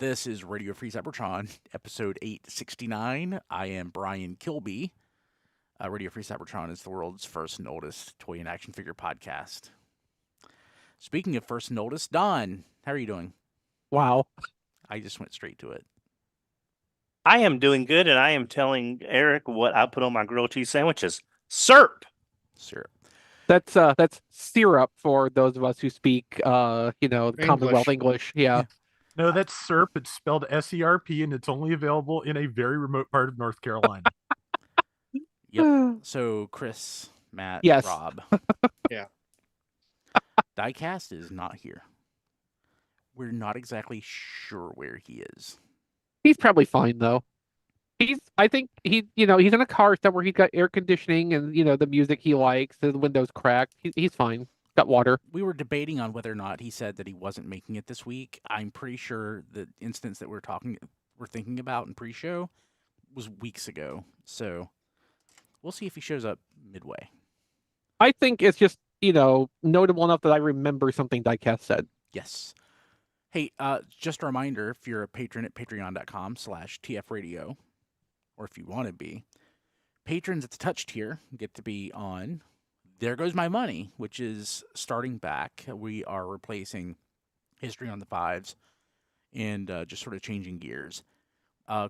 This is Radio Free Cybertron, episode 869. I am Brian Kilby. Radio Free Cybertron is the world's first and oldest toy and action figure podcast. Speaking of first and oldest, Don, how are you doing? Wow. I just went straight to it. I am doing good, and I am telling Eric what I put on my grilled cheese sandwiches. Syrup. Syrup. That's syrup for those of us who speak Commonwealth English. Yeah. No, that's syrup. It's spelled SERP, and it's only available in a very remote part of North Carolina. Yep. So Chris, Matt, Yes. Rob. Yeah. Diecast is not here. We're not exactly sure where he is. He's probably fine though. I think he's in a car somewhere. He's got air conditioning and the music he likes. The windows cracked. He's fine. Got water. We were debating on whether or not he said that he wasn't making it this week. I'm pretty sure the instance that we're thinking about in pre-show was weeks ago. So we'll see if he shows up midway. I think it's just notable enough that I remember something Diecast said. Yes. Hey, just a reminder, if you're a patron at patreon.com/tfradio, or if you want to be, patrons at the touch tier get to be on There Goes My Money, which is starting back. We are replacing History on the Fives and just sort of changing gears.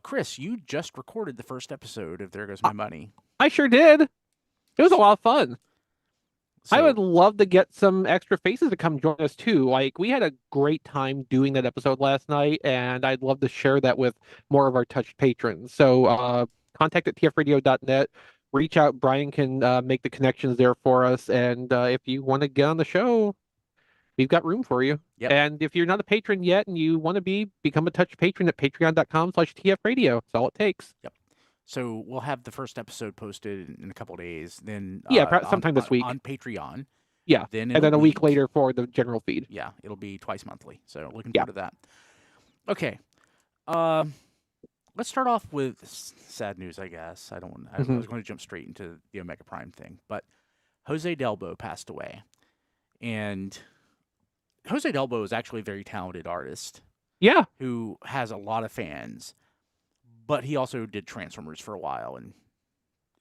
Chris, you just recorded the first episode of There Goes My Money. I sure did. It was a lot of fun. So, I would love to get some extra faces to come join us too. Like, we had a great time doing that episode last night, and I'd love to share that with more of our touched patrons. So contact at tfradio.net. Reach out. Brian can make the connections there for us. And if you want to get on the show, we've got room for you. Yep. And if you're not a patron yet and you want to become a touched patron at patreon.com/tfradio. That's all it takes. Yep. So we'll have the first episode posted in a couple of days. Then sometime this week on Patreon. Yeah, Then and then a week later for the general feed. Yeah, it'll be twice monthly. So looking Yeah. forward to that. Okay. Let's start off with sad news, I guess. I was going to jump straight into the Omega Prime thing, but José Delbo passed away. And José Delbo is actually a very talented artist. Yeah. Who has a lot of fans. But he also did Transformers for a while and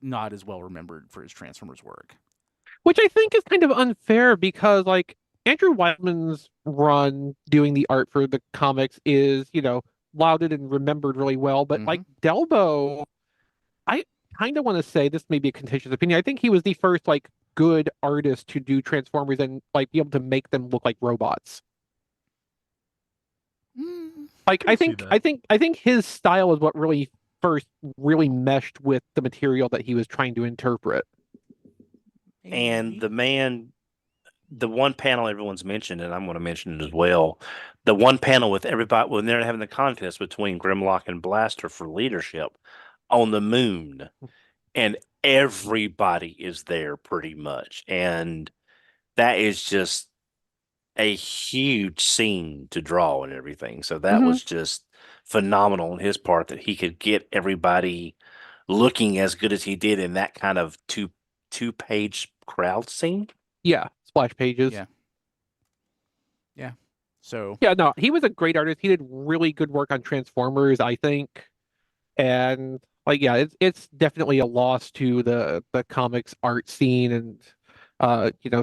not as well remembered for his Transformers work. Which I think is kind of unfair because, like, Andrew Wildman's run doing the art for the comics is, lauded and remembered really well. But, like, Delbo, I kind of want to say, this may be a contentious opinion, I think he was the first, like, good artist to do Transformers and, like, be able to make them look like robots. Like, I think his style is what really first meshed with the material that he was trying to interpret. And the one panel everyone's mentioned, and I'm going to mention it as well, the one panel with everybody when they're having the contest between Grimlock and Blaster for leadership on the moon, and everybody is there pretty much, and that is just a huge scene to draw and everything. So that was just phenomenal on his part that he could get everybody looking as good as he did in that kind of two-page crowd scene. Yeah, splash pages. Yeah. So yeah, no, he was a great artist. He did really good work on Transformers, I think. And like, yeah, it's definitely a loss to the comics art scene, and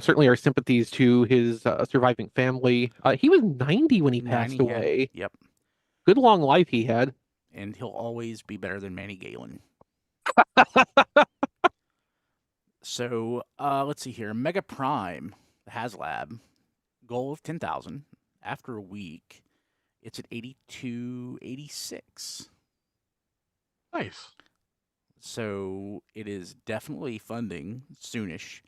certainly our sympathies to his surviving family. He was 90 when he passed away. Yep. Good long life he had. And he'll always be better than Manny Galen. So, let's see here. Omega Prime, the HasLab, goal of 10,000. After a week, it's at 8286. Nice. So, it is definitely funding soonish.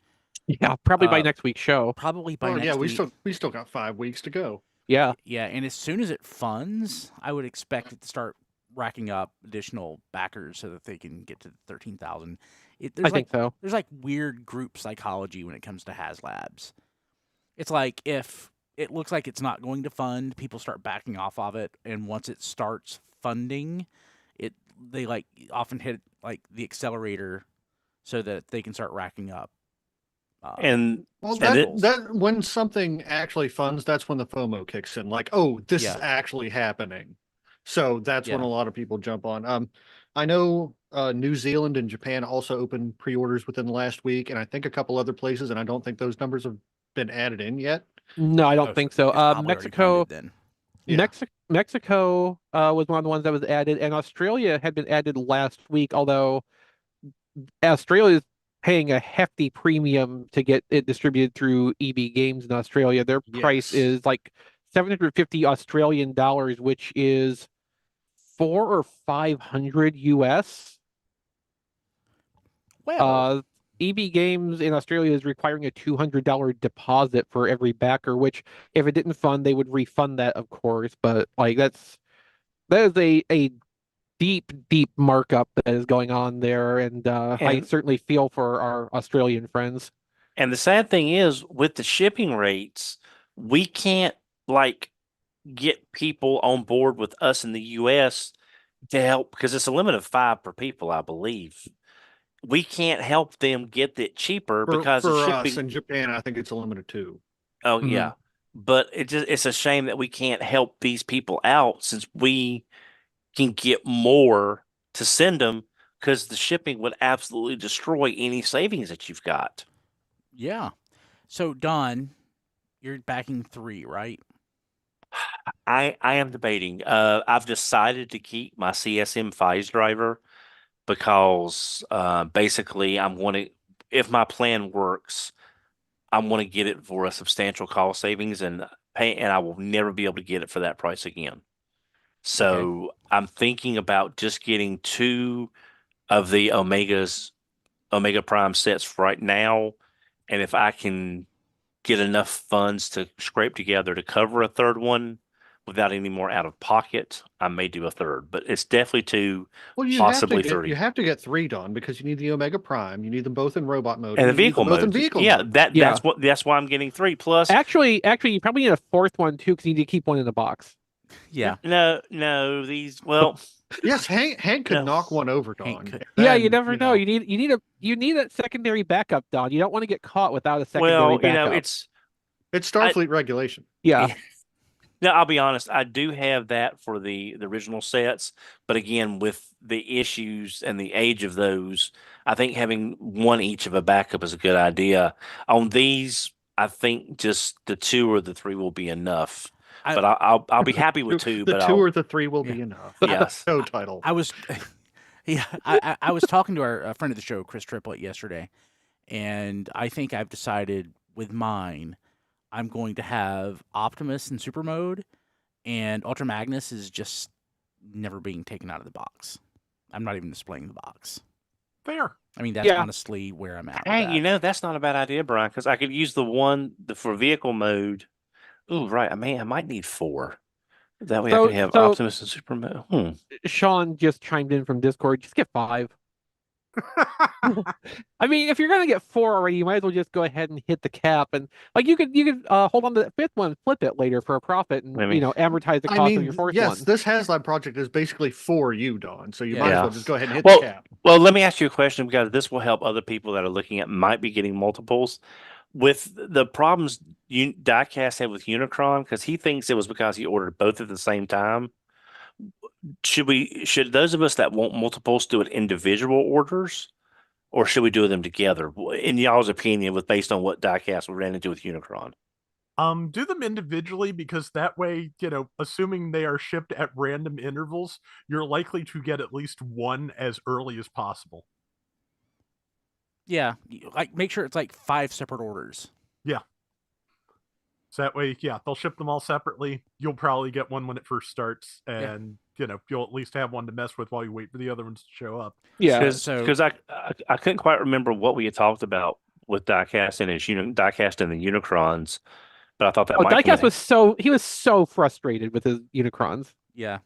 Yeah, probably by next week's show. Probably by next week. we still got 5 weeks to go. Yeah. Yeah, and as soon as it funds, I would expect it to start racking up additional backers so that they can get to 13,000. I think so. There's like weird group psychology when it comes to HasLabs. It's like if it looks like it's not going to fund, people start backing off of it, and once it starts funding, they like often hit like the accelerator so that they can start racking up. That when something actually funds, that's when the FOMO kicks in. Like, oh, this is actually happening. So that's when Yeah. a lot of people jump on. I know New Zealand and Japan also opened pre-orders within the last week, and I think a couple other places, and I don't think those numbers have been added in yet. No, I don't think so. It's probably already Mexico, funded then. Yeah. Mexico was one of the ones that was added, and Australia had been added last week. Although Australia is paying a hefty premium to get it distributed through EB Games in Australia. Their price Yes. is like 750 Australian dollars, which is 400 or 500 US. Well, EB Games in Australia is requiring a $200 deposit for every backer, which if it didn't fund, they would refund that, of course. But like that is a deep markup that is going on there, and I certainly feel for our Australian friends. And the sad thing is, with the shipping rates, we can't like get people on board with us in the US to help because it's a limit of 5 per people, I believe. We can't help them get it cheaper because for of us shipping. in Japan, I think it's a limit of 2. Oh yeah, but it's a shame that we can't help these people out since we can get more to send them because the shipping would absolutely destroy any savings that you've got. yeah. So Don, you're backing 3, right? I am debating. I've decided to keep my CSM Phase driver because basically I'm going to, if my plan works, I'm going to get it for a substantial cost savings and I will never be able to get it for that price again. So I'm thinking about just getting 2 of the Omega Prime sets right now, and if I can get enough funds to scrape together to cover a third one without any more out of pocket, I may do a third. But it's definitely 2, Well, possibly 3. You have to get 3 done because you need the Omega Prime. You need them both in robot mode. And the you need vehicle them both in mode. vehicle Yeah, mode. that's why I'm getting 3. Plus, Actually, you probably need a 4th one too because you need to keep one in the box. Yeah. no, these Yes, Hank could No. knock one over, Hank Don. could. Yeah, you never know. You need that secondary backup, Don. You don't want to get caught without a secondary backup. it's Starfleet regulation. Yeah. No, I'll be honest. I do have that for the original sets, but again, with the issues and the age of those, I think having 1 each of a backup is a good idea. On these, I think just the 2 or the 3 will be enough. But I'll be happy with 2. The but 2 or the 3 will be enough. Yes. No title. I was, yeah, I was talking to our friend of the show, Chris Triplett, yesterday, and I think I've decided with mine, I'm going to have Optimus in Super Mode, and Ultra Magnus is just never being taken out of the box. I'm not even displaying the box. Fair. I mean, that's honestly where I'm at. Hey, that's not a bad idea, Brian, because I could use the one for vehicle mode. Ooh, right. I might need 4. That way I can have Optimus and Super mode. Sean just chimed in from Discord. Just get 5. I mean, if you're gonna get 4 already, you might as well just go ahead and hit the cap, and like you could hold on to that 5th one, flip it later for a profit, and amortize the cost of your 4th one. Yes, this HasLab project is basically for you, Don. So you might as well just go ahead and hit the cap. Well, let me ask you a question because this will help other people that are looking at might be getting multiples. With the problems Diecast had with Unicron, because he thinks it was because he ordered both at the same time. Should those of us that want multiples do it individual orders, or should we do them together? In y'all's opinion, based on what Diecast ran into with Unicron? Do them individually because that way, assuming they are shipped at random intervals, you're likely to get at least 1 as early as possible. Yeah, like make sure it's like 5 separate orders. Yeah. So that way, they'll ship them all separately. You'll probably get one when it first starts, and you'll at least have one to mess with while you wait for the other ones to show up. Yeah, because I couldn't quite remember what we had talked about with Diecast and Diecast and the Unicrons, but I thought that Diecast was so frustrated with his Unicrons. Yeah.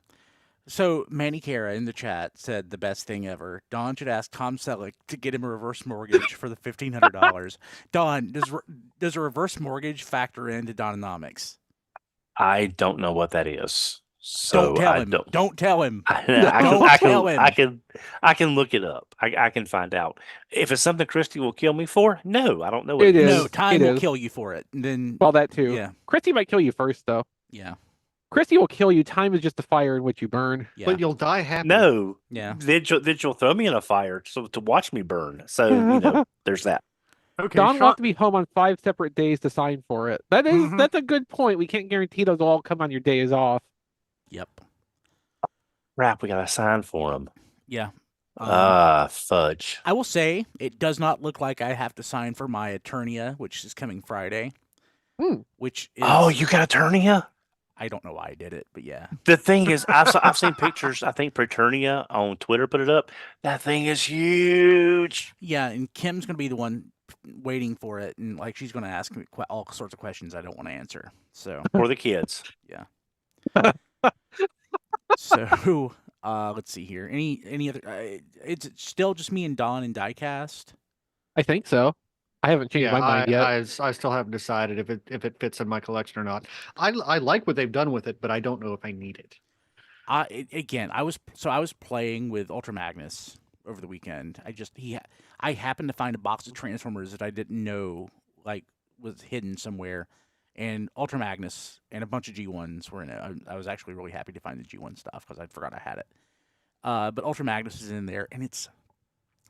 So Manny Cara in the chat said the best thing ever. Don should ask Tom Selleck to get him a reverse mortgage for the $1,500. Don, does a reverse mortgage factor into Dononomics? I don't know what that is. So don't tell him. Don't tell him. I can look it up. I can find out. If it's something Christy will kill me for, no, I don't know what it is. No, time will kill you for it. And then that too. Yeah. Christy might kill you first, though. Yeah. Chrissy will kill you. Time is just the fire in which you burn. Yeah. But you'll die happy. No. Yeah. Then you'll throw me in a fire to watch me burn. So, there's that. Okay, Don will have to be home on 5 separate days to sign for it. That's a good point. We can't guarantee those will all come on your days off. Yep. Crap, we got to sign for them. Yeah. Fudge. I will say it does not look like I have to sign for my Eternia, which is coming Friday. Which is You got Eternia? I don't know why I did it, but yeah. The thing is, I've seen pictures. I think Eternia on Twitter put it up. That thing is huge. Yeah, and Kim's gonna be the one waiting for it, and like she's gonna ask me all sorts of questions I don't want to answer. So For the kids. yeah. So let's see here. Any other? It's still just me and Don and Diecast. I think so. I haven't changed my mind yet. I still haven't decided if it fits in my collection or not. I like what they've done with it, but I don't know if I need it. I was playing with Ultra Magnus over the weekend. I happened to find a box of Transformers that I didn't know was hidden somewhere, and Ultra Magnus and a bunch of G1s were in it. I was actually really happy to find the G1 stuff because I forgot I had it. But Ultra Magnus is in there, and it's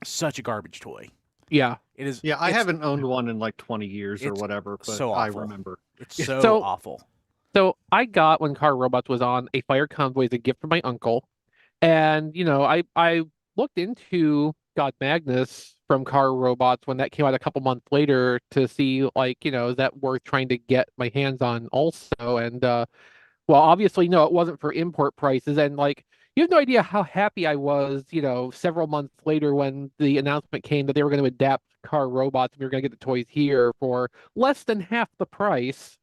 such a garbage toy. Yeah. It is. Yeah, I haven't owned one in like 20 years or whatever, but so I awful. remember. It's so awful. So I got, when Car Robots was on, a Fire Convoy as a gift from my uncle. And, I looked into God Magnus from Car Robots when that came out a couple months later to see, is that worth trying to get my hands on also? And, well, obviously, no, it wasn't for import prices. And, you have no idea how happy I was, several months later when the announcement came that they were going to adapt Car Robots and we were going to get the toys here for less than half the price.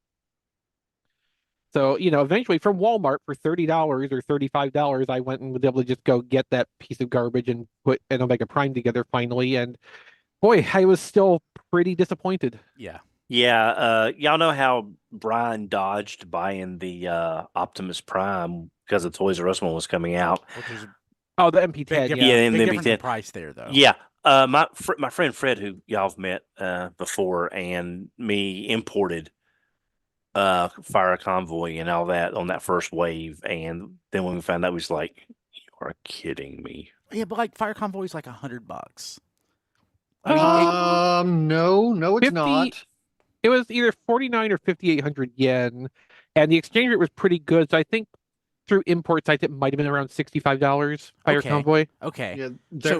So, eventually from Walmart for $30 or $35, I went and was able to just go get that piece of garbage and put an Omega Prime together finally. And boy, I was still pretty disappointed. Yeah. Yeah. Y'all know how Brian dodged buying the Optimus Prime because the Toys R Us one was coming out. Oh, the MP10. Big difference in price there, though. Yeah. My friend Fred, who y'all have met before, and me imported Fire Convoy and all that on that first wave, and then when we found out, we was like, "You are kidding me." Yeah, but Fire Convoy is $100. I mean, no, it's 50, not. It was either 49 or 5,800 yen, and the exchange rate was pretty good. So I think through import sites, it might have been around $65. Fire Convoy. Okay. Yeah,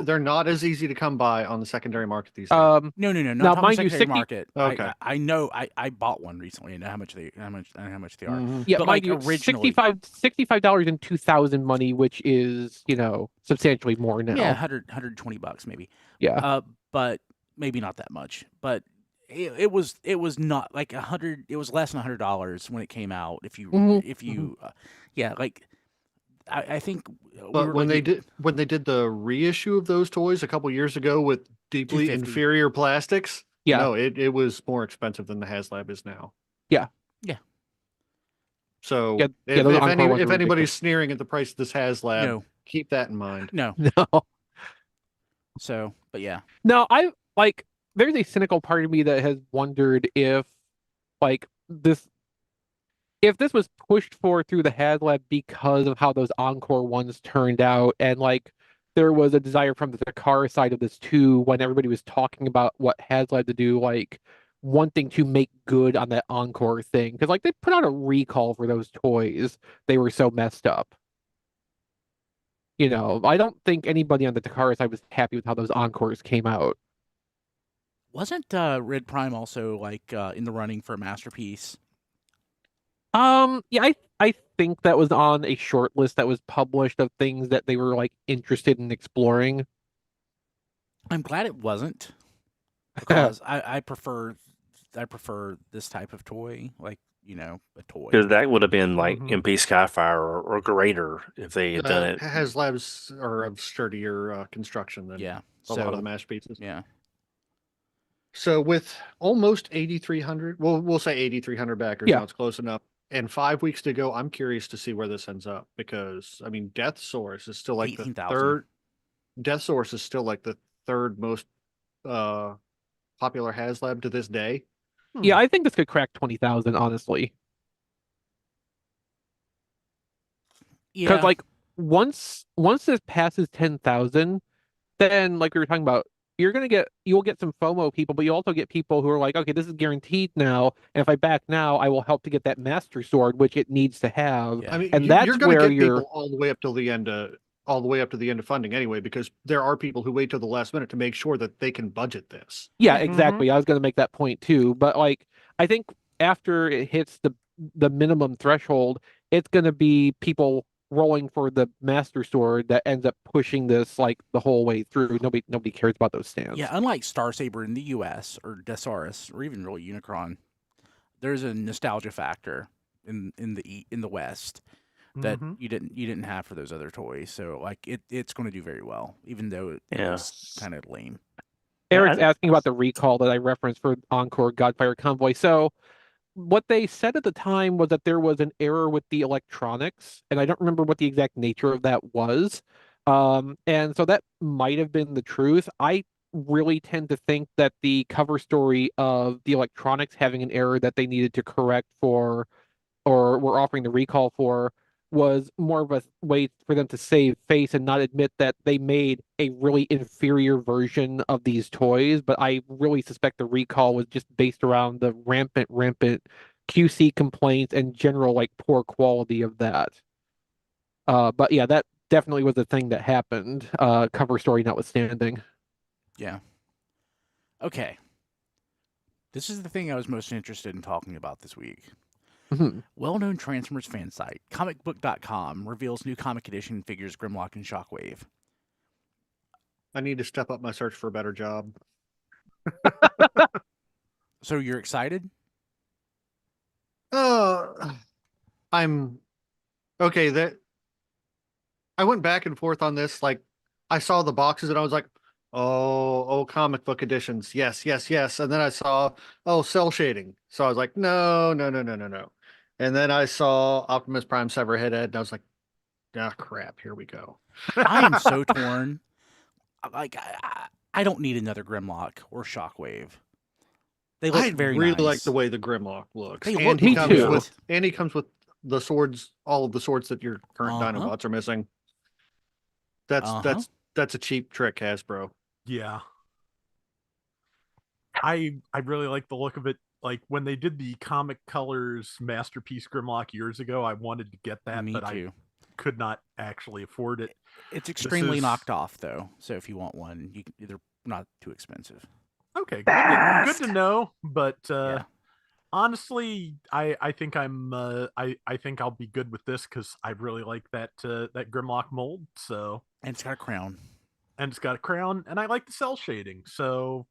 they're not as easy to come by on the secondary market these days. No. Now, mind you, market. Okay. I know. I bought one recently. And know how much they are. Mm-hmm. Yeah, but mind you, originally, $65 in 2000 money, which is substantially more now. Yeah, $120 maybe. Yeah. But maybe not that much. But it was not like $100. It was less than $100 when it came out. If you yeah, I think. But when they did the reissue of those toys a couple years ago with deeply inferior plastics, no, it was more expensive than the HasLab is now. Yeah. Yeah. So if anybody's sneering at the price of this HasLab, keep that in mind. No. No. So, but yeah. No, there's a cynical part of me that has wondered if this was pushed for through the HasLab because of how those Encore ones turned out, and there was a desire from the Takara side of this too, when everybody was talking about what HasLab to do, wanting to make good on that Encore thing, because they put out a recall for those toys. They were so messed up. I don't think anybody on the Takara side was happy with how those Encores came out. Wasn't Red Prime also in the running for a masterpiece? Yeah, I think that was on a short list that was published of things that they were interested in exploring. I'm glad it wasn't, because I prefer this type of toy, a toy. Because that would have been MP Skyfire or greater if they had done it. HasLabs are of sturdier construction than a lot of the masterpieces. Yeah. So with almost 8,300, we'll say 8,300 backers. Now it's close enough. And 5 weeks to go, I'm curious to see where this ends up, because Death Source is still the third. Death Source is still the third most popular HasLab to this day. Yeah, I think this could crack 20,000, honestly. Because Yeah. like once this passes 10,000, then like we were talking about, you'll get some FOMO people, but you also get people who are like, okay, this is guaranteed now, and if I back now, I will help to get that Master Sword, which it needs to have. Yeah. I mean, And you're that's going to where get you're people all the way up till the end, all the way up to the end of funding anyway, because there are people who wait till the last minute to make sure that they can budget this. Yeah, Mhm. exactly. I was going to make that point too, but like I think after it hits the minimum threshold, it's going to be people rolling for the Master Sword that ends up pushing this like the whole way through. Nobody cares about those stands. Yeah, unlike Star Saber in the US or Desaurus or even really Unicron, there's a nostalgia factor in the West that Mhm. you didn't have for those other toys. So like it's going to do very well, even though it's kind of lame. Eric's asking about the recall that I referenced for Encore Godfire Convoy. So what they said at the time was that there was an error with the electronics, and I don't remember what the exact nature of that was. And so that might have been the truth. I really tend to think that the cover story of the electronics having an error that they needed to correct for, or were offering the recall for, was more of a way for them to save face and not admit that they made a really inferior version of these toys. But I really suspect the recall was just based around the rampant QC complaints and general like poor quality of that. But yeah, that definitely was the thing that happened, cover story notwithstanding. Yeah. Okay. This is the thing I was most interested in talking about this week. Well-known Transformers fan site, comicbook.com, reveals new comic edition figures Grimlock and Shockwave. I need to step up my search for a better job. So you're excited? I'm okay. That I went back and forth on this. Like, I saw the boxes and I was like, oh, comic book editions. Yes. And then I saw, cell shading. So I was like, no. And then I saw Optimus Prime sever head and I was like, crap, here we go. I am so torn. Like, I don't need another Grimlock or Shockwave. They look very really nice. like the way the Grimlock looks. They and look he cool. comes with, and he comes with the swords, all of the swords that your current Dinobots are missing. That's a cheap trick, Hasbro. Yeah. I really like the look of it. Like when they did the Comic Colors Masterpiece Grimlock years ago, I wanted to get that, but I could not actually afford it. It's extremely knocked off though, so if you want one, they're not too expensive. Okay, good to know. But honestly, I think I think I'll be good with this because I really like that Grimlock mold. So and it's got a crown. And I like the cell shading. So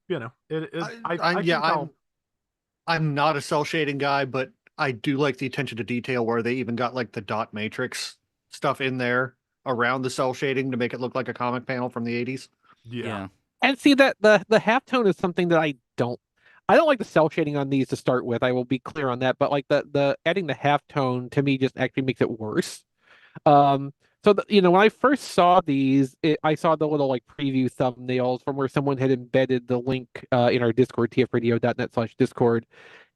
I'm not a cell shading guy, but I do like the attention to detail where they even got like the dot matrix stuff in there around the cell shading to make it look like a comic panel from the 80s. Yeah. And see that the halftone is something that I don't like the cell shading on these to start with. I will be clear on that, but like the adding the halftone to me just actually makes it worse. So when I first saw these, I saw the little like preview thumbnails from where someone had embedded the link in our Discord, tfradio.net/Discord,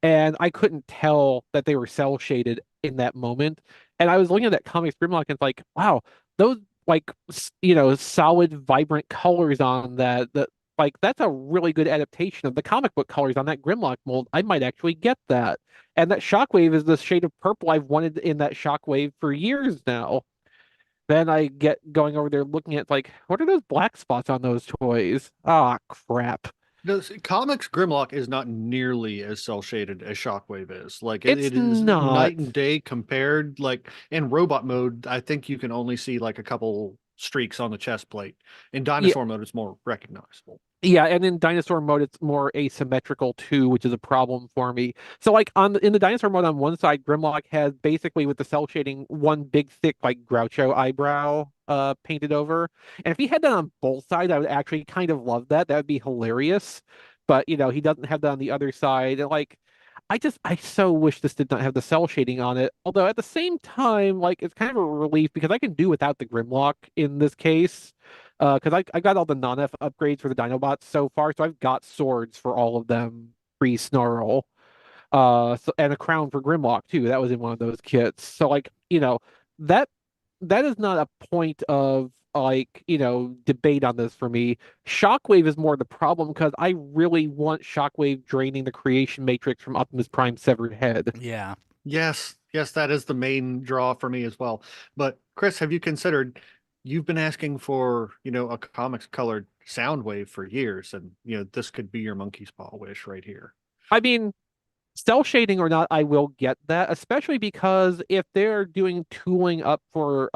and I couldn't tell that they were cell shaded in that moment. And I was looking at that Comics Grimlock and it's like, wow, those like solid, vibrant colors on that like that's a really good adaptation of the comic book colors on that Grimlock mold. I might actually get that. And that Shockwave is the shade of purple I've wanted in that Shockwave for years now. Then I get going over there looking at like, what are those black spots on those toys? Ah, crap. No, Comics Grimlock is not nearly as cell shaded as Shockwave is. Like it is not. Night and day compared. Like in robot mode, I think you can only see like a couple streaks on the chest plate. In dinosaur mode, it's more recognizable. Yeah, and in dinosaur mode, it's more asymmetrical too, which is a problem for me. So, like in the dinosaur mode, on one side, Grimlock has basically with the cell shading one big thick like Groucho eyebrow painted over. And if he had that on both sides, I would actually kind of love that. That would be hilarious. But he doesn't have that on the other side. And like, I so wish this did not have the cell shading on it. Although at the same time, like it's kind of a relief because I can do without the Grimlock in this case. Because I got all the non-F upgrades for the Dinobots so far, so I've got swords for all of them pre-snarl. And a crown for Grimlock too. That was in one of those kits. So like, that that is not a point of debate on this for me. Shockwave is more the problem because I really want Shockwave draining the creation matrix from Optimus Prime's severed head. Yeah. Yes, that is the main draw for me as well. But Chris, have you considered, you've been asking for, a comics colored Soundwave for years, and this could be your monkey's paw wish right here. I mean, cell shading or not, I will get that, especially because if they're doing tooling up for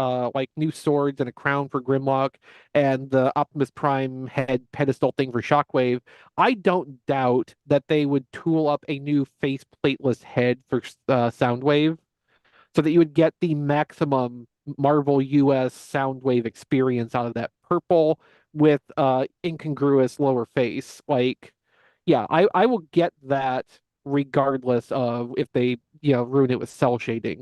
new swords and a crown for Grimlock and the Optimus Prime head pedestal thing for Shockwave, I don't doubt that they would tool up a new face plateless head for Soundwave so that you would get the maximum Marvel US Soundwave experience out of that purple with incongruous lower face. I will get that regardless of if they ruin it with cell shading.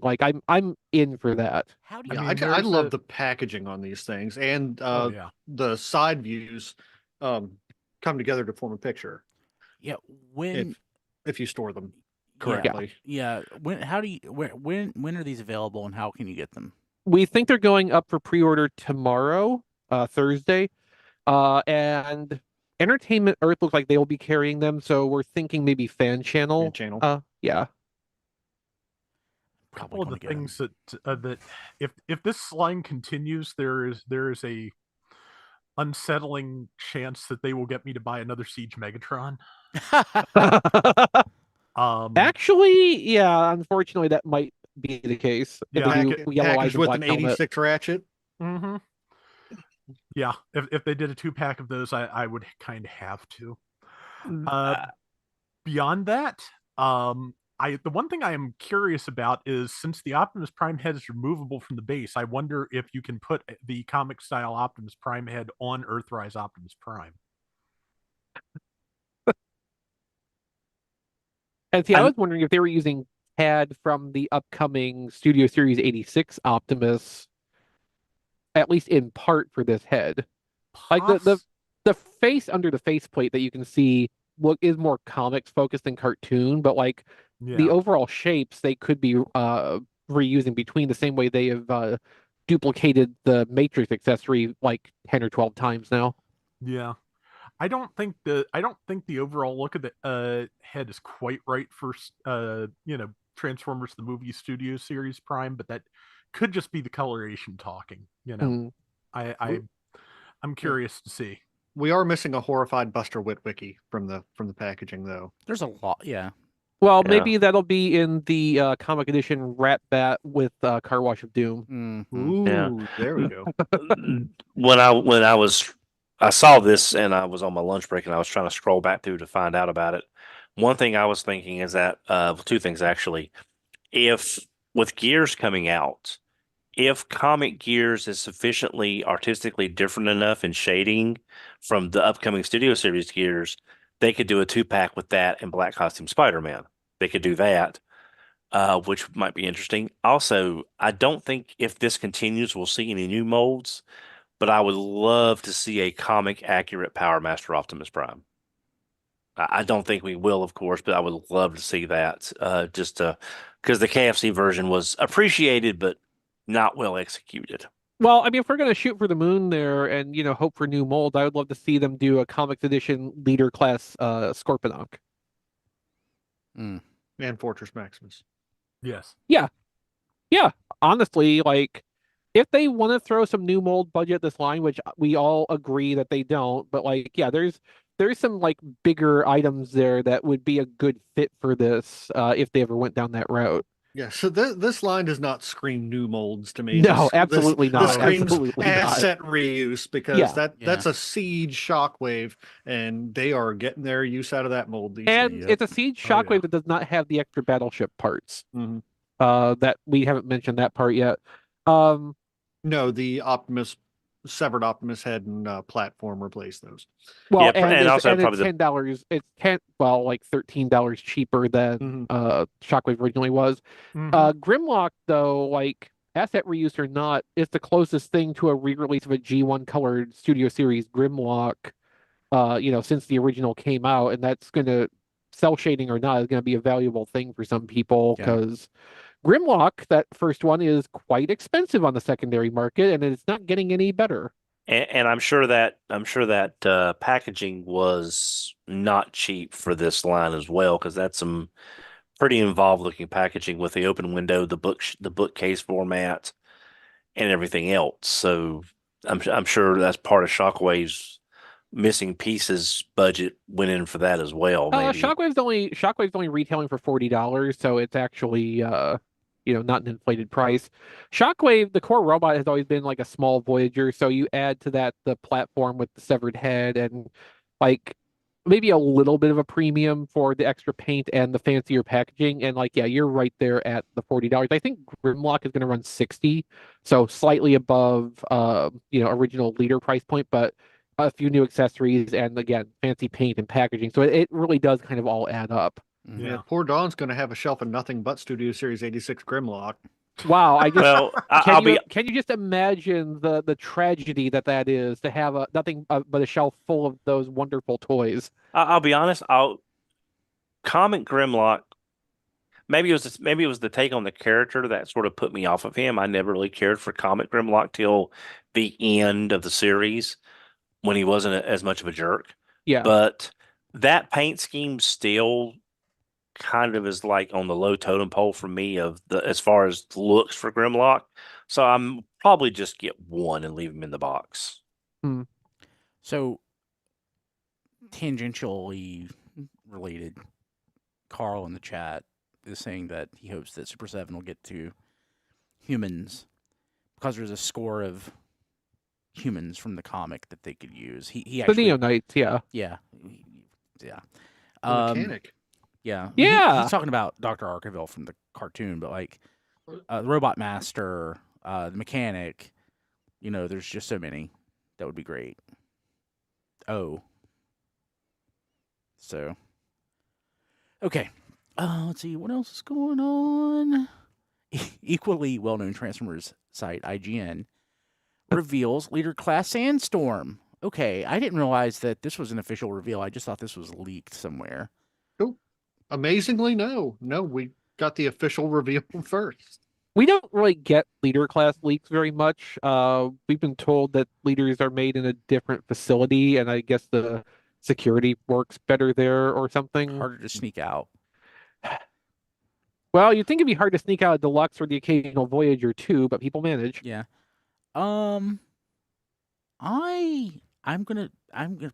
I'm in for that. How do you? I love the packaging on these things, and the side views come together to form a picture. Yeah, when if you store them correctly. Yeah. When are these available, and how can you get them? We think they're going up for pre-order tomorrow, Thursday, and Entertainment Earth looks like they will be carrying them, so we're thinking maybe Fan Channel. Yeah. A couple of the things that if this line continues, there is a unsettling chance that they will get me to buy another Siege Megatron. Actually, yeah, unfortunately, that might be the case. Packaged with an 86 ratchet. Mm-hmm. Yeah, if they did a 2-pack of those, I would kind of have to. Beyond that, the one thing I am curious about is, since the Optimus Prime head is removable from the base, I wonder if you can put the comic style Optimus Prime head on Earthrise Optimus Prime. And see, I was wondering if they were using CAD from the upcoming Studio Series 86 Optimus, at least in part, for this head. Like the face under the faceplate that you can see is more comics focused than cartoon, but the overall shapes they could be reusing between, the same way they have duplicated the Matrix accessory 10 or 12 times now. Yeah. I don't think the overall look of the head is quite right for Transformers the Movie Studio Series Prime, but that could just be the coloration talking. I'm curious to see. We are missing a horrified Buster Witwicky from the packaging, though. There's a lot, yeah. Well, maybe that'll be in the comic edition Rat Bat with Car Wash of Doom. Mm-hmm. Ooh, there we go. I saw this and I was on my lunch break and I was trying to scroll back through to find out about it. One thing I was thinking is that two things actually. If with Gears coming out, if Comic Gears is sufficiently artistically different enough in shading from the upcoming Studio Series Gears, they could do a 2-pack with that and Black Costume Spider-Man. They could do that, which might be interesting. Also, I don't think if this continues, we'll see any new molds, but I would love to see a comic accurate Power Master Optimus Prime. I don't think we will, of course, but I would love to see that just because the KFC version was appreciated, but not well executed. Well, I mean, if we're going to shoot for the moon there and, hope for new mold, I would love to see them do a comics edition Leader Class Scorponok. And Fortress Maximus. Yes. Yeah. Yeah. Honestly, if they want to throw some new mold budget at this line, which we all agree that they don't, but there's some bigger items there that would be a good fit for this if they ever went down that route. Yeah, so this line does not scream new molds to me. No, absolutely not. This screams absolutely asset reuse, because that's a Siege Shockwave, and they are getting their use out of that mold. It's a Siege Shockwave that does not have the extra battleship parts. Mm-hmm. That we haven't mentioned that part yet. No, the severed Optimus head and platform replace those. Well, and also probably $10. It's $13 cheaper than Shockwave originally was. Grimlock, though, asset reuse or not, is the closest thing to a re-release of a G1 colored Studio Series Grimlock, since the original came out, and that's gonna, cell shading or not, is gonna be a valuable thing for some people because Grimlock, that first one, is quite expensive on the secondary market, and it's not getting any better. And I'm sure that packaging was not cheap for this line as well, because that's some pretty involved looking packaging with the open window, the bookcase format, and everything else. So I'm sure that's part of Shockwave's missing pieces budget went in for that as well. Maybe Shockwave's only retailing for $40, so it's actually not an inflated price. Shockwave, the core robot, has always been like a small Voyager, so you add to that the platform with the severed head and like maybe a little bit of a premium for the extra paint and the fancier packaging. And like, yeah, you're right there at the $40. I think Grimlock is going to run 60, so slightly above original Leader price point, but a few new accessories and again fancy paint and packaging. So it really does kind of all add up. Yeah, poor Dawn's going to have a shelf of nothing but Studio Series 86 Grimlock. Wow, I just well, can you just imagine the tragedy that is to have nothing but a shelf full of those wonderful toys? I'll be honest. Comic Grimlock. Maybe it was the take on the character that sort of put me off of him. I never really cared for Comic Grimlock till the end of the series when he wasn't as much of a jerk. Yeah, but that paint scheme still kind of is like on the low totem pole for me as far as looks for Grimlock. So I'm probably just get one and leave him in the box. So tangentially related, Carl in the chat is saying that he hopes that Super 7 will get to humans because there's a score of humans from the comic that they could use. He actually, the Neonites, yeah. Mechanic. Yeah. He's talking about Dr. Arkeville from the cartoon, but like the Robot Master, the Mechanic, there's just so many. That would be great. Oh. So. Okay. Let's see. What else is going on? Equally well-known Transformers site, IGN, reveals Leader Class Sandstorm. Okay. I didn't realize that this was an official reveal. I just thought this was leaked somewhere. Amazingly, no, we got the official reveal first. We don't really get Leader class leaks very much. We've been told that leaders are made in a different facility, and I guess the security works better there or something. Harder to sneak out. Well, you'd think it'd be hard to sneak out a Deluxe or the occasional Voyager too, but people manage. Yeah. I'm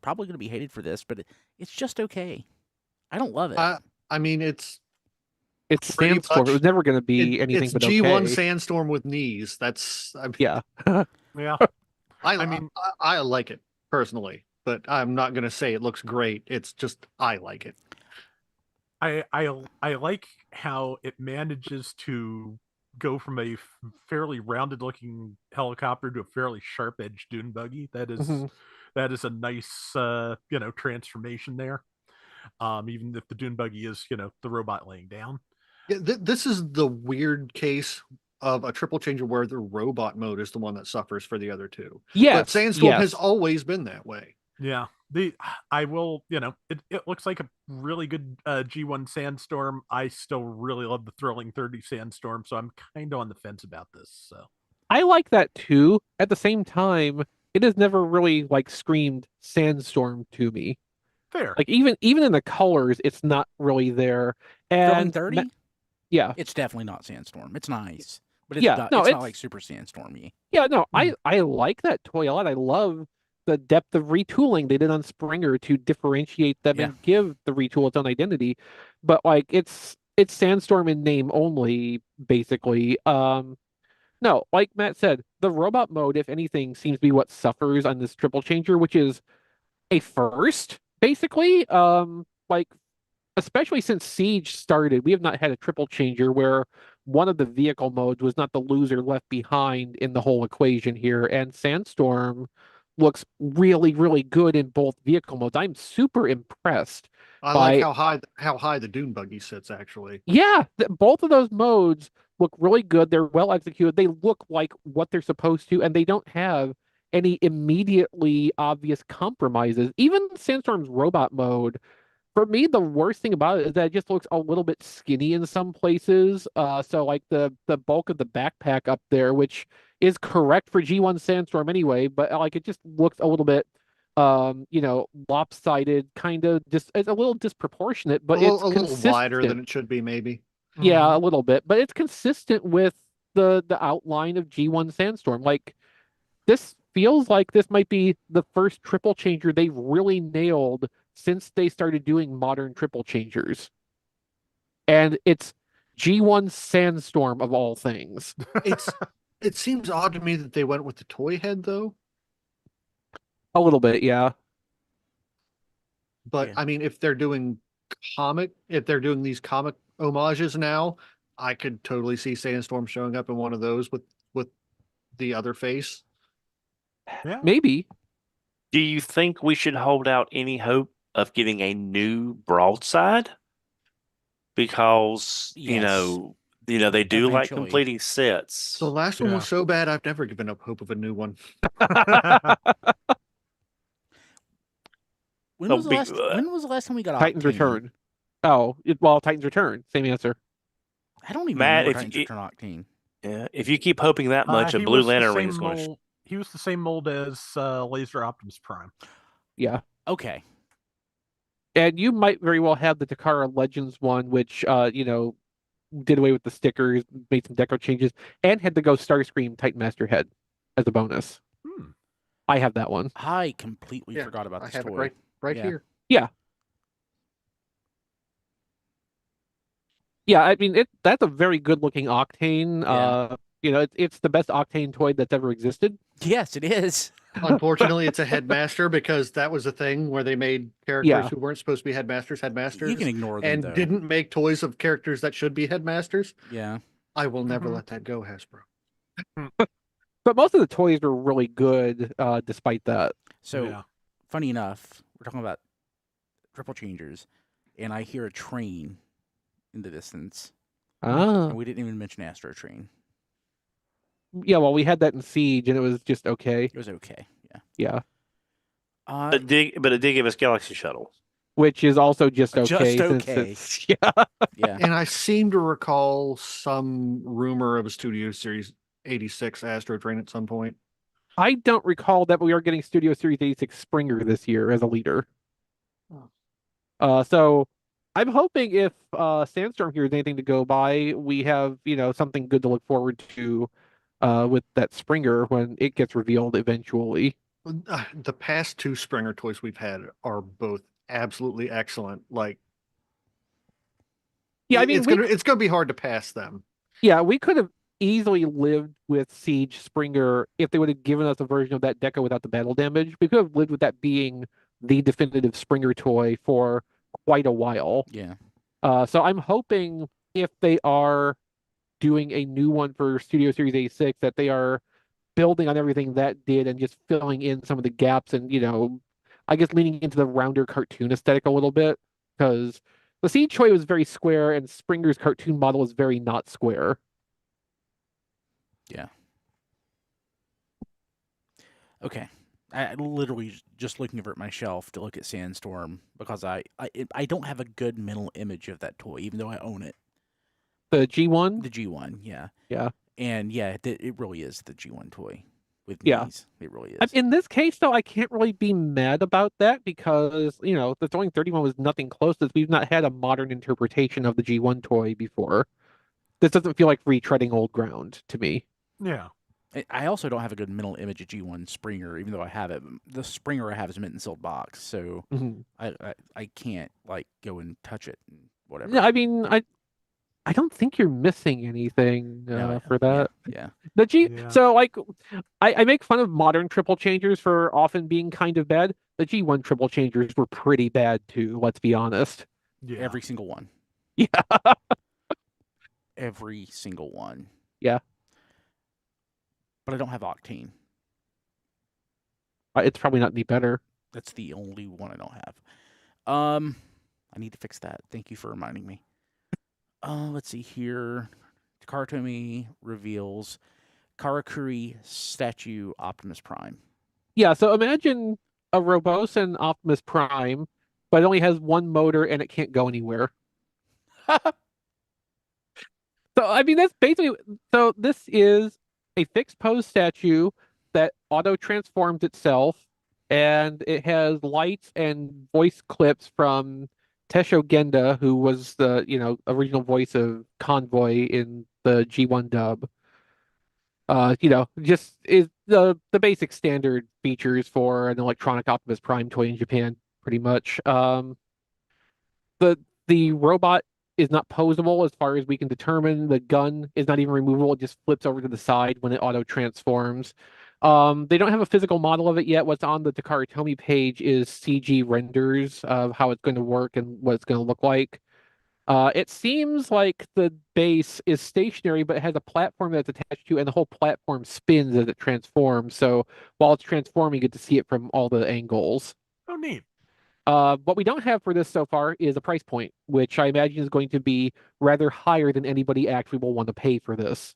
probably gonna be hated for this, but it's just okay. I don't love it. I mean, it's Sandstorm. It was never going to be anything but okay. It's G1 Sandstorm with knees. Yeah. Yeah. I like it personally, but I'm not going to say it looks great. It's just I like it. I like how it manages to go from a fairly rounded looking helicopter to a fairly sharp edged dune buggy. That is a nice transformation there. Even if the dune buggy is the robot laying down. Yeah, this is the weird case of a triple changer where the robot mode is the one that suffers for the other two. Yes, but Sandstorm has always been that way. Yeah, it looks like a really good G1 Sandstorm. I still really love the Thrilling 30 Sandstorm, so I'm kind of on the fence about this. So I like that too. At the same time, it has never really screamed Sandstorm to me. Fair. Like even in the colors, it's not really there. And Thrilling 30? Yeah. It's definitely not Sandstorm. It's nice. But it's not like super Sandstormy. Yeah, no, I like that toy a lot. I love the depth of retooling they did on Springer to differentiate them and give the retool its own identity. But it's Sandstorm in name only, basically. No, like Matt said, the robot mode, if anything, seems to be what suffers on this triple changer, which is a first, basically. Especially since Siege started, we have not had a triple changer where one of the vehicle modes was not the loser left behind in the whole equation here. And Sandstorm looks really, really good in both vehicle modes. I'm super impressed. I like how high the dune buggy sits, actually. Yeah, both of those modes look really good. They're well executed. They look like what they're supposed to, and they don't have any immediately obvious compromises. Even Sandstorm's robot mode For me, the worst thing about it is that it just looks a little bit skinny in some places. So like the bulk of the backpack up there, which is correct for G1 Sandstorm anyway, but like it just looks a little bit lopsided, kind of just it's a little disproportionate, but it's a little wider than it should be, maybe. Yeah, a little bit, but it's consistent with the outline of G1 Sandstorm. Like this feels like this might be the first triple changer they've really nailed since they started doing modern triple changers. And it's G1 Sandstorm of all things. It seems odd to me that they went with the toy head though. A little bit, yeah. But I mean, if they're doing these comic homages now, I could totally see Sandstorm showing up in one of those with the other face. Yeah. Maybe. Do you think we should hold out any hope of getting a new broadside? Because you know they do like completing sets. The last one was so bad, I've never given up hope of a new one. When was the last time we got Titans Octane? Return? Titans Return. Same answer. I don't even remember Titans Return Octane. Yeah, if you keep hoping that much, a Blue Lantern ring is going to. He was the same mold as Laser Optimus Prime. Yeah. Okay. And you might very well have the Takara Legends one, which did away with the stickers, made some deco changes, and had to go Starscream Titan Master head as a bonus. I have that one. I completely forgot about this toy. I have it right here. Yeah. Yeah, I mean that's a very good looking Octane. Yeah. It's the best Octane toy that's ever existed. Yes, it is. Unfortunately, it's a headmaster because that was a thing where they made characters who weren't supposed to be headmasters. You can ignore them, and though. Didn't make toys of characters that should be headmasters. Yeah. I will never let that go, Hasbro. But most of the toys are really good, despite that. So, funny enough, we're talking about triple changers, and I hear a train in the distance. And we didn't even mention Astro Train. Yeah, well, we had that in Siege, and it was just okay. It was okay, yeah. But it did give us Galaxy Shuttle, which is also just okay. Just okay. Yeah. And I seem to recall some rumor of a Studio Series 86 Astro Train at some point. I don't recall that, but we are getting Studio Series 86 Springer this year as a leader. So I'm hoping if Sandstorm here is anything to go by, we have something good to look forward to with that Springer when it gets revealed eventually. The past two Springer toys we've had are both absolutely excellent. Like, I mean, it's gonna be hard to pass them. Yeah, we could have easily lived with Siege Springer if they would have given us a version of that deco without the battle damage. We could have lived with that being the definitive Springer toy for quite a while. Yeah. So I'm hoping if they are doing a new one for Studio Series 86 that they are building on everything that did and just filling in some of the gaps and, I guess leaning into the rounder cartoon aesthetic a little bit, because the Siege toy was very square and Springer's cartoon model was very not square. Yeah. Okay. I literally just looking over at my shelf to look at Sandstorm because I don't have a good mental image of that toy, even though I own it. The G1? The G1, yeah. Yeah. And yeah, it really is the G1 toy with knees. It really is. In this case, though, I can't really be mad about that because, the Throwing 31 was nothing close to this. We've not had a modern interpretation of the G1 toy before. This doesn't feel like retreading old ground to me. Yeah. I also don't have a good mental image of G1 Springer, even though I have it. The Springer I have is mint and sealed box, so I can't go and touch it and whatever. Yeah, I mean, I don't think you're missing anything for that. Yeah. The So I make fun of modern triple changers for often being kind of bad. The G1 triple changers were pretty bad too. Let's be honest. Yeah. Every single one. Yeah. Every single one. Yeah. But I don't have Octane. It's probably not any better. That's the only one I don't have. I need to fix that. Thank you for reminding me. Let's see here. Takara Tomy reveals Karakuri statue Optimus Prime. Yeah, so imagine a Robosan Optimus Prime but it only has one motor and it can't go anywhere. So, I mean, that's basically. So, this is a fixed pose statue that auto transforms itself, and it has lights and voice clips from Tesho Genda, who was the original voice of Convoy in the G1 dub. Just is the basic standard features for an electronic Optimus Prime toy in Japan, pretty much. The robot is not posable as far as we can determine. The gun is not even removable; it just flips over to the side when it auto transforms. They don't have a physical model of it yet. What's on the Takara Tomy page is CG renders of how it's going to work and what it's going to look like. It seems like the base is stationary, but it has a platform that's attached to, and the whole platform spins as it transforms. So while it's transforming, you get to see it from all the angles. Oh, neat. What we don't have for this so far is a price point, which I imagine is going to be rather higher than anybody actually will want to pay for this.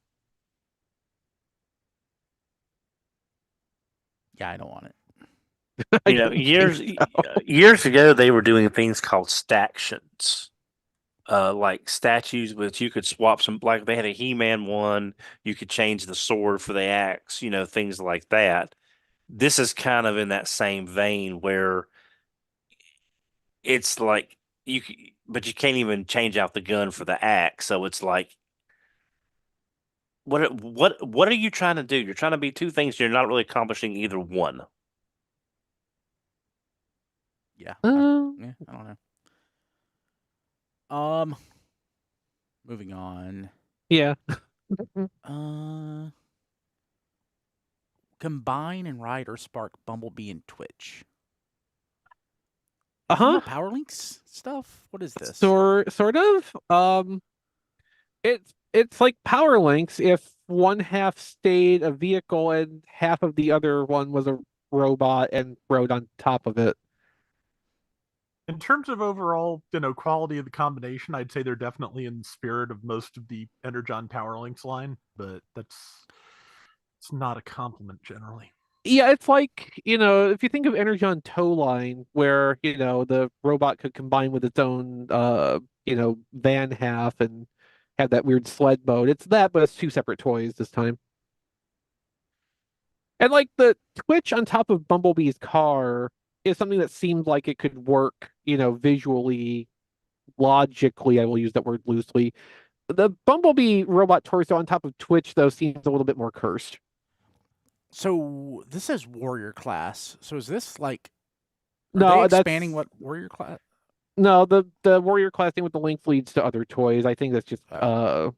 Yeah, I don't want it. Years ago, they were doing things called stactions. Like statues, which you could swap some, like they had a He-Man one, you could change the sword for the axe, things like that. This is kind of in that same vein where it's like but you can't even change out the gun for the axe. So it's like, what are you trying to do? You're trying to be two things. You're not really accomplishing either one. Yeah, I don't know. Moving on. Yeah. Combine and ride EarthSpark, Bumblebee, and Twitch. Power Links stuff? What is this? Sort of. It's like Power Links if one half stayed a vehicle and half of the other one was a robot and rode on top of it. In terms of overall, quality of the combination, I'd say they're definitely in the spirit of most of the Energon Power Links line, but it's not a compliment generally. Yeah, it's like, if you think of Energon Tow Line, where, the robot could combine with its own, van half and have that weird sled mode. It's that, but it's two separate toys this time. And like the Twitch on top of Bumblebee's car is something that seemed like it could work, visually, logically, I will use that word loosely. The Bumblebee robot torso on top of Twitch, though, seems a little bit more cursed. So this says Warrior Class. So is this like no? They expanding what Warrior Class? No, the Warrior Class thing with the links leads to other toys. I think that's just cross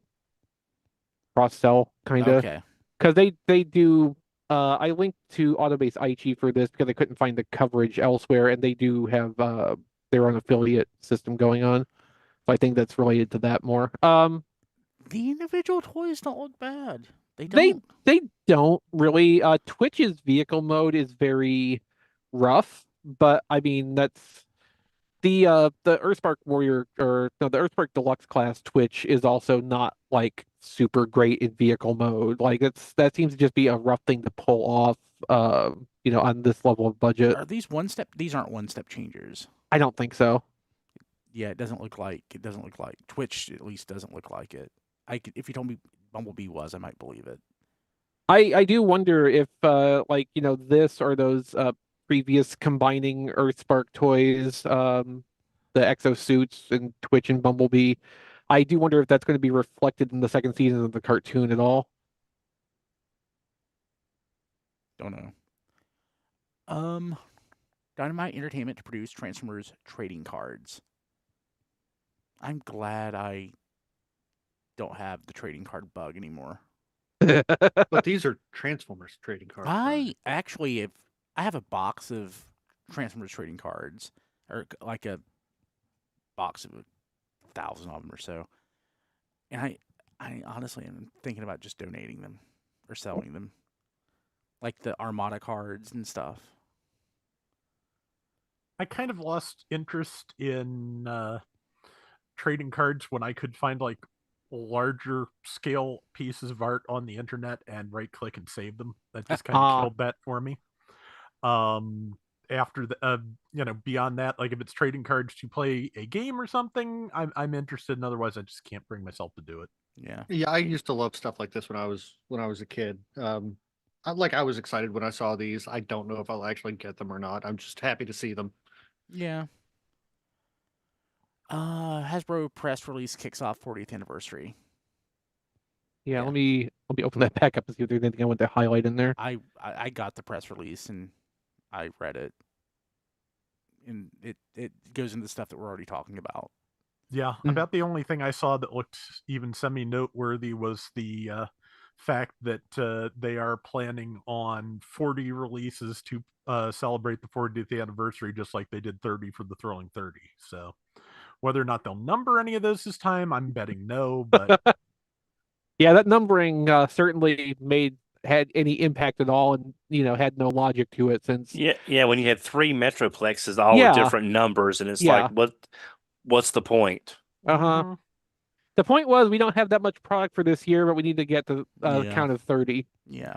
sell kind of. Okay. Because they do. I linked to Autobase Aichi for this because I couldn't find the coverage elsewhere, and they do have their own affiliate system going on. So I think that's related to that more. The individual toys don't look bad. They don't really. Twitch's vehicle mode is very rough, but I mean that's the EarthSpark Warrior the EarthSpark Deluxe class Twitch is also not like super great in vehicle mode. Like that seems to just be a rough thing to pull off. On this level of budget. Are these one step? These aren't one step changers. I don't think so. Yeah, it doesn't look like Twitch. At least doesn't look like it. If you told me Bumblebee was, I might believe it. I do wonder if this or those previous combining EarthSpark toys, the exosuits and Twitch and Bumblebee, I do wonder if that's going to be reflected in the second season of the cartoon at all. Don't know. Dynamite Entertainment to produce Transformers trading cards. I'm glad I don't have the trading card bug anymore. But these are Transformers trading cards. I have a box of Transformers trading cards, or like a box of 1,000 of them or so. And I honestly am thinking about just donating them or selling them, like the Armada cards and stuff. I kind of lost interest in trading cards when I could find like larger scale pieces of art on the internet and right click and save them. That just kind of killed that for me. after the beyond that, like if it's trading cards to play a game or something, I'm interested. And otherwise, I just can't bring myself to do it. Yeah, I used to love stuff like this when I was a kid. I was excited when I saw these. I don't know if I'll actually get them or not. I'm just happy to see them. Yeah. Hasbro press release kicks off 40th anniversary. Yeah, let me open that back up and see if there's anything I want to highlight in there. I got the press release and I read it, and it goes into stuff that we're already talking about. Yeah, about the only thing I saw that looked even semi-noteworthy was the fact that they are planning on 40 releases to celebrate the 40th anniversary, just like they did 30 for the Thrilling 30. So whether or not they'll number any of those this time, I'm betting no. But yeah, that numbering certainly had any impact at all, and had no logic to it since. Yeah. When you had 3 Metroplexes, all with different numbers, and it's like, what's the point? Uh-huh. The point was we don't have that much product for this year, but we need to get to count of 30. Yeah.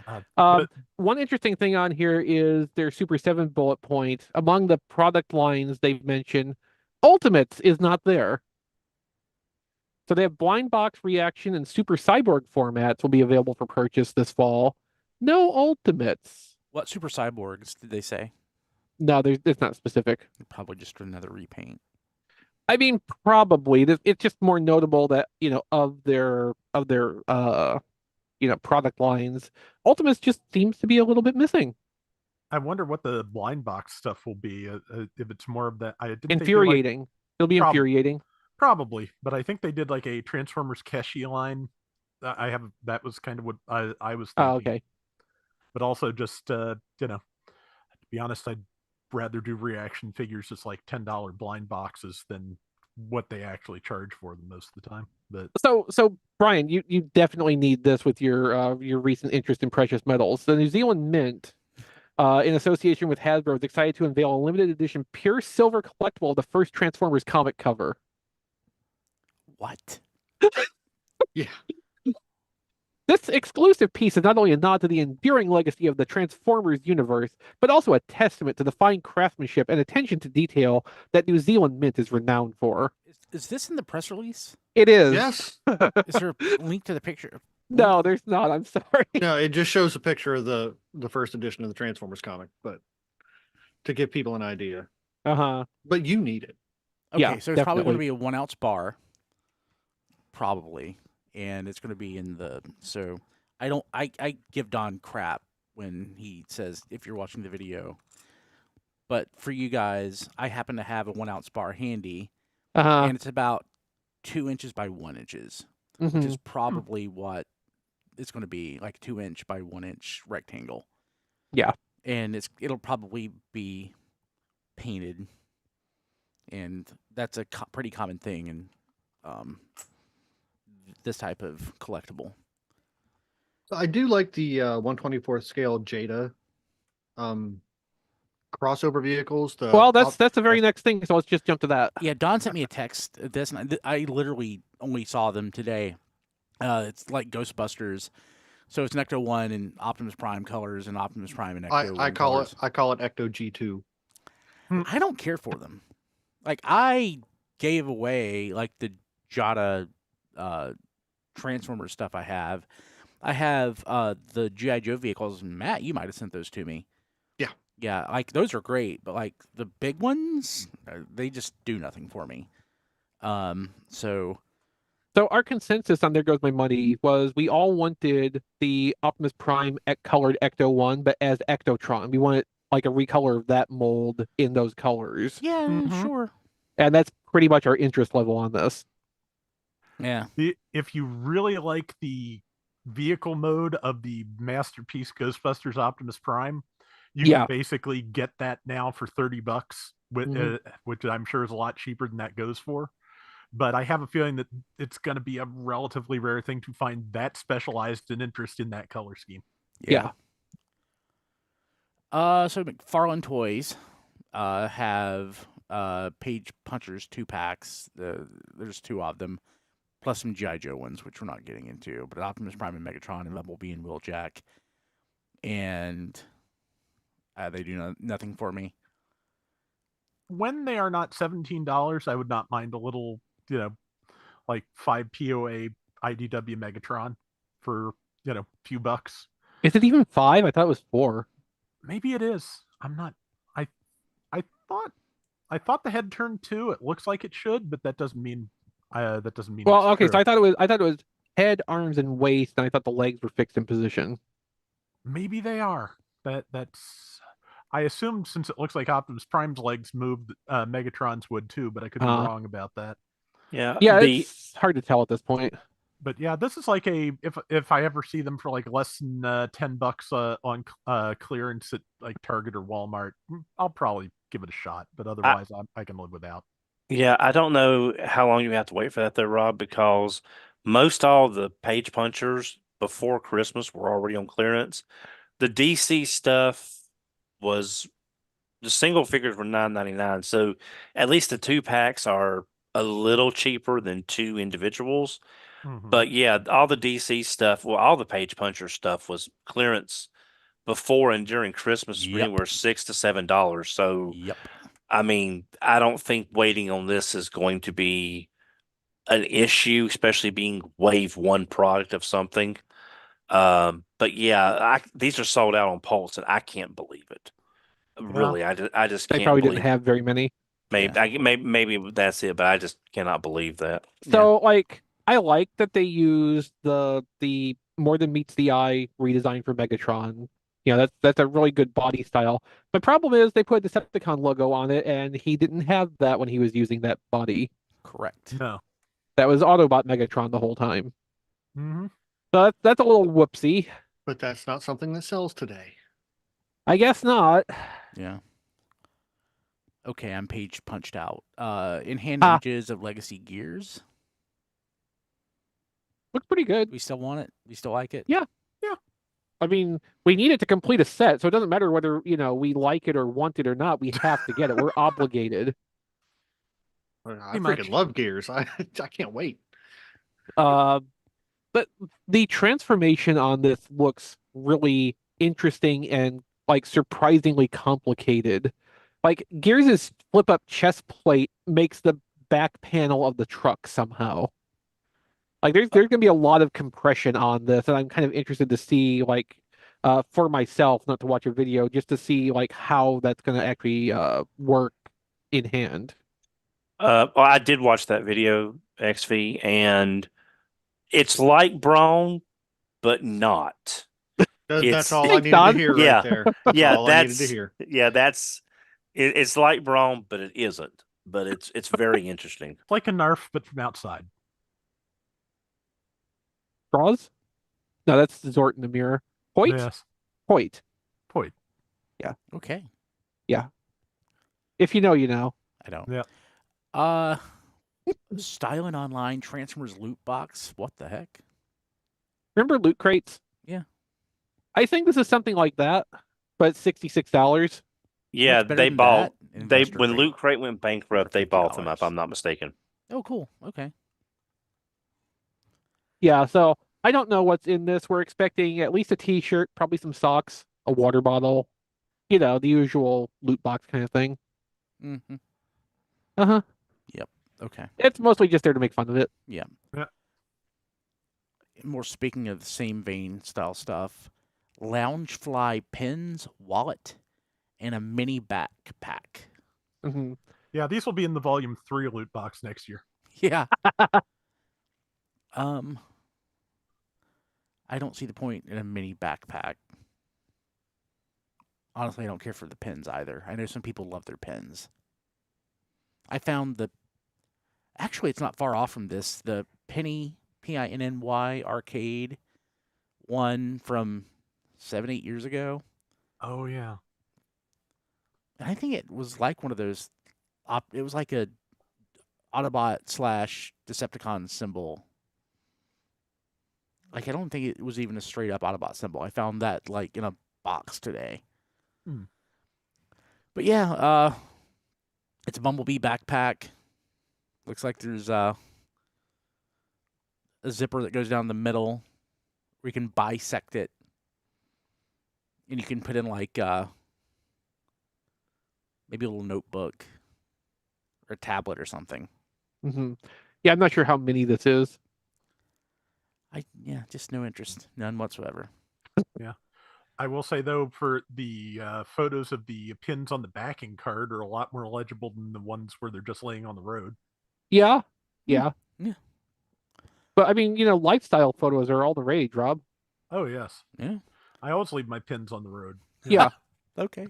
One interesting thing on here is their Super 7 bullet point. Among the product lines they've mentioned, Ultimates is not there. So they have Blind Box Reaction and Super Cyborg formats will be available for purchase this fall. No Ultimates. What Super Cyborgs did they say? No, it's not specific. Probably just another repaint. I mean, probably. It's just more notable that, of their product lines, Ultimates just seems to be a little bit missing. I wonder what the blind box stuff will be. If it's more of that, I didn't infuriating. It'll be infuriating. Probably, but I think they did like a Transformers Keshi line. That was kind of what I was thinking. Oh, okay. But also just to be honest, I'd rather do reaction figures just like $10 blind boxes than what they actually charge for them most of the time. But so Brian, you definitely need this with your recent interest in precious metals. The New Zealand Mint, in association with Hasbro, is excited to unveil a limited edition pure silver collectible of the first Transformers comic cover. What? Yeah. This exclusive piece is not only a nod to the enduring legacy of the Transformers universe, but also a testament to the fine craftsmanship and attention to detail that New Zealand Mint is renowned for. Is this in the press release? It is. Yes. Is there a link to the picture? No, there's not. I'm sorry. No, it just shows a picture of the first edition of the Transformers comic, but to give people an idea. Uh-huh. But you need it. Okay, yeah, so it's probably going to be a 1 ounce bar. Probably. And it's going to be in the... So I give Don crap when he says, if you're watching the video. But for you guys, I happen to have a 1 ounce bar handy. And it's about 2 inches by 1 inches. Which is probably what it's going to be, like a 2-inch by 1 inch rectangle. Yeah. And it'll probably be painted. And that's a pretty common thing in this type of collectible. So I do like the 1/24th scale Jada crossover vehicles. Well, that's the very next thing, so let's just jump to that. Yeah, Don sent me a text. I literally only saw them today. It's like Ghostbusters. So it's an Ecto 1 and Optimus Prime colors and Optimus Prime and Ecto 1 I call it Ecto G2. I don't care for them. Like, I gave away like the Jada Transformer stuff I have. I have the G.I. Joe vehicles. Matt, you might have sent those to me. Yeah. Yeah, like those are great, but like the big ones, they just do nothing for me. So our consensus on There Goes My Money was we all wanted the Optimus Prime colored Ecto 1, but as Ectotron. We wanted like a recolor of that mold in those colors. Yeah, sure. And that's pretty much our interest level on this. Yeah. If you really like the vehicle mode of the masterpiece Ghostbusters Optimus Prime, you can basically get that now for $30, which I'm sure is a lot cheaper than that goes for. But I have a feeling that it's going to be a relatively rare thing to find that specialized an interest in that color scheme. Yeah. So McFarlane Toys have Page Punchers 2-packs. There's 2 of them, plus some G.I. Joe ones, which we're not getting into. But Optimus Prime and Megatron and Bumblebee and Wheeljack. And they do nothing for me. when they are not $17, I would not mind a little, like 5 POA IDW Megatron for, few bucks. Is it even 5? I thought it was 4. Maybe it is. I'm not. I thought the head turned 2. It looks like it should, but that doesn't mean. That doesn't mean. Well, it's okay, true. so I thought it was head, arms, and waist, and I thought the legs were fixed in position. Maybe they are. That's. I assumed since it looks like Optimus Prime's legs moved, Megatron's would too, but I could be wrong about that. Yeah, it's hard to tell at this point. But yeah, this is like if I ever see them for like less than $10 on clearance at like Target or Walmart, I'll probably give it a shot. But otherwise, I can live without. Yeah, I don't know how long you have to wait for that though, Rob, because most all the page punchers before Christmas were already on clearance. The DC stuff was the single figures were $9.99, so at least the 2-packs are a little cheaper than 2 individuals. Mm-hmm. But yeah, all the DC stuff, well, all the page puncher stuff was clearance before and during Christmas. Yep. Were $6 to $7. So Yep. I mean, I don't think waiting on this is going to be an issue, especially being wave 1 product of something. But yeah, these are sold out on Pulse, and I can't believe it. Really, I just They can't probably believe. didn't have very many. Maybe that's it, but I just cannot believe that. So like, I like that they used the more than meets the eye redesign for Megatron. That's a really good body style. The problem is they put a Decepticon logo on it, and he didn't have that when he was using that body. Correct. No. That was Autobot Megatron the whole time. Mm-hmm. So that's a little whoopsie. But that's not something that sells today. I guess not. Yeah. Okay, I'm page punched out. In-hand images of Legacy Gears. Looks pretty good. We still want it? We still like it? Yeah. I mean, we need it to complete a set, so it doesn't matter whether, we like it or want it or not. We have to get it. We're obligated. I freaking love Gears. I can't wait. But the transformation on this looks really interesting and like surprisingly complicated. Like Gears' flip-up chest plate makes the back panel of the truck somehow. Like there's gonna be a lot of compression on this, and I'm kind of interested to see for myself, not to watch a video, just to see like how that's gonna actually work in hand. Well, I did watch that video, XV, and it's like Braun, but not. That's all I needed to hear right there. That's all I needed to hear. Yeah, it's like Braun, but it isn't. But it's very interesting. It's like a Nerf, but from outside. Draws? No, that's Zort in the mirror. Hoyt? Yes. Hoyt. Yeah. Okay. Yeah. If you know, you know. I don't. Yeah. Styling Online Transformers loot box. What the heck? Remember loot crates? Yeah. I think this is something like that, but $66. Yeah, better they than bought that, they Investor when Crate. Loot Crate went bankrupt, they bought them up. $50. I'm not mistaken. Oh, cool. Okay. Yeah, so I don't know what's in this. We're expecting at least a t-shirt, probably some socks, a water bottle, the usual loot box kind of thing. Mm-hmm. Uh-huh. Yep. Okay. It's mostly just there to make fun of it. Yeah. Yeah. More speaking of the same vein style stuff, Loungefly pins, wallet, and a mini backpack. Mm-hmm. Yeah, these will be in the Volume 3 loot box next year. Yeah. I don't see the point in a mini backpack. Honestly, I don't care for the pins either. I know some people love their pins. I found actually, it's not far off from this. The Penny, Pinny arcade one from 7-8 years ago. Oh, yeah. And I think it was like one of those. It was like a Autobot / Decepticon symbol. Like, I don't think it was even a straight up Autobot symbol. I found that like in a box today. But yeah, it's a Bumblebee backpack. Looks like there's a zipper that goes down the middle where you can bisect it. And you can put in like maybe a little notebook or tablet or something. Mm-hmm. Yeah, I'm not sure how many this is. Just no interest, none whatsoever. Yeah. I will say though, for the photos of the pins on the backing card are a lot more legible than the ones where they're just laying on the road. Yeah, yeah. Yeah. But I mean, lifestyle photos are all the rage, Rob. Oh yes. Yeah. I always leave my pins on the road. Yeah. Okay.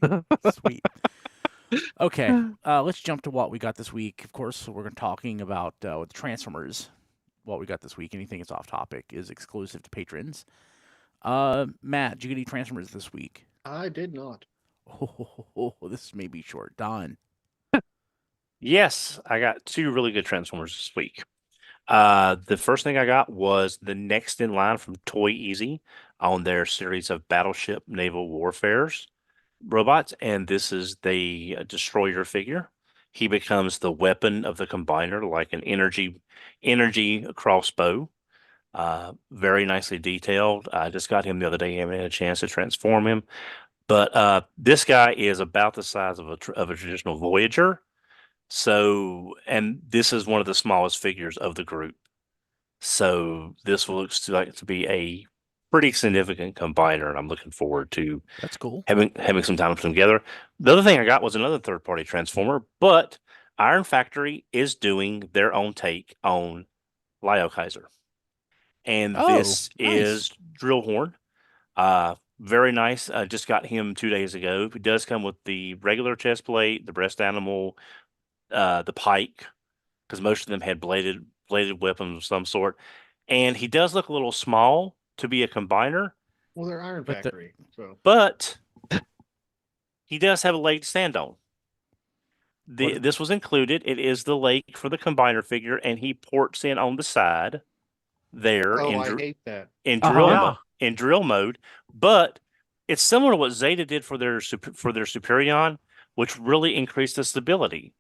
Sweet. Okay. Let's jump to what we got this week. Of course, we're talking about with Transformers. What we got this week. Anything that's off topic is exclusive to patrons. Matt, did you get any Transformers this week? I did not. Oh, this may be short. Don. Yes, I got 2 really good Transformers this week. The first thing I got was the next in line from Toy Easy on their series of Battleship Naval Warfares robots, and this is the destroyer figure. He becomes the weapon of the combiner, like an energy crossbow. Very nicely detailed. I just got him the other day. I haven't had a chance to transform him, but this guy is about the size of a traditional Voyager. So, and this is one of the smallest figures of the group. So this looks to be a pretty significant combiner, and I'm looking forward to That's cool. having some time to put them together. The other thing I got was another third-party Transformer, but Iron Factory is doing their own take on Lio Kaiser. And this is Drillhorn. Very nice. I just got him 2 days ago. It does come with the regular chest plate, the breast animal, the pike, because most of them had bladed weapons of some sort. And he does look a little small to be a combiner. Well, they're Iron Factory, but he does have a leg to stand on. This was included. It is the leg for the combiner figure, and he ports in on the side there I hate that. in drill mode. But it's similar to what Zeta did for their Superion, which really increased the stability.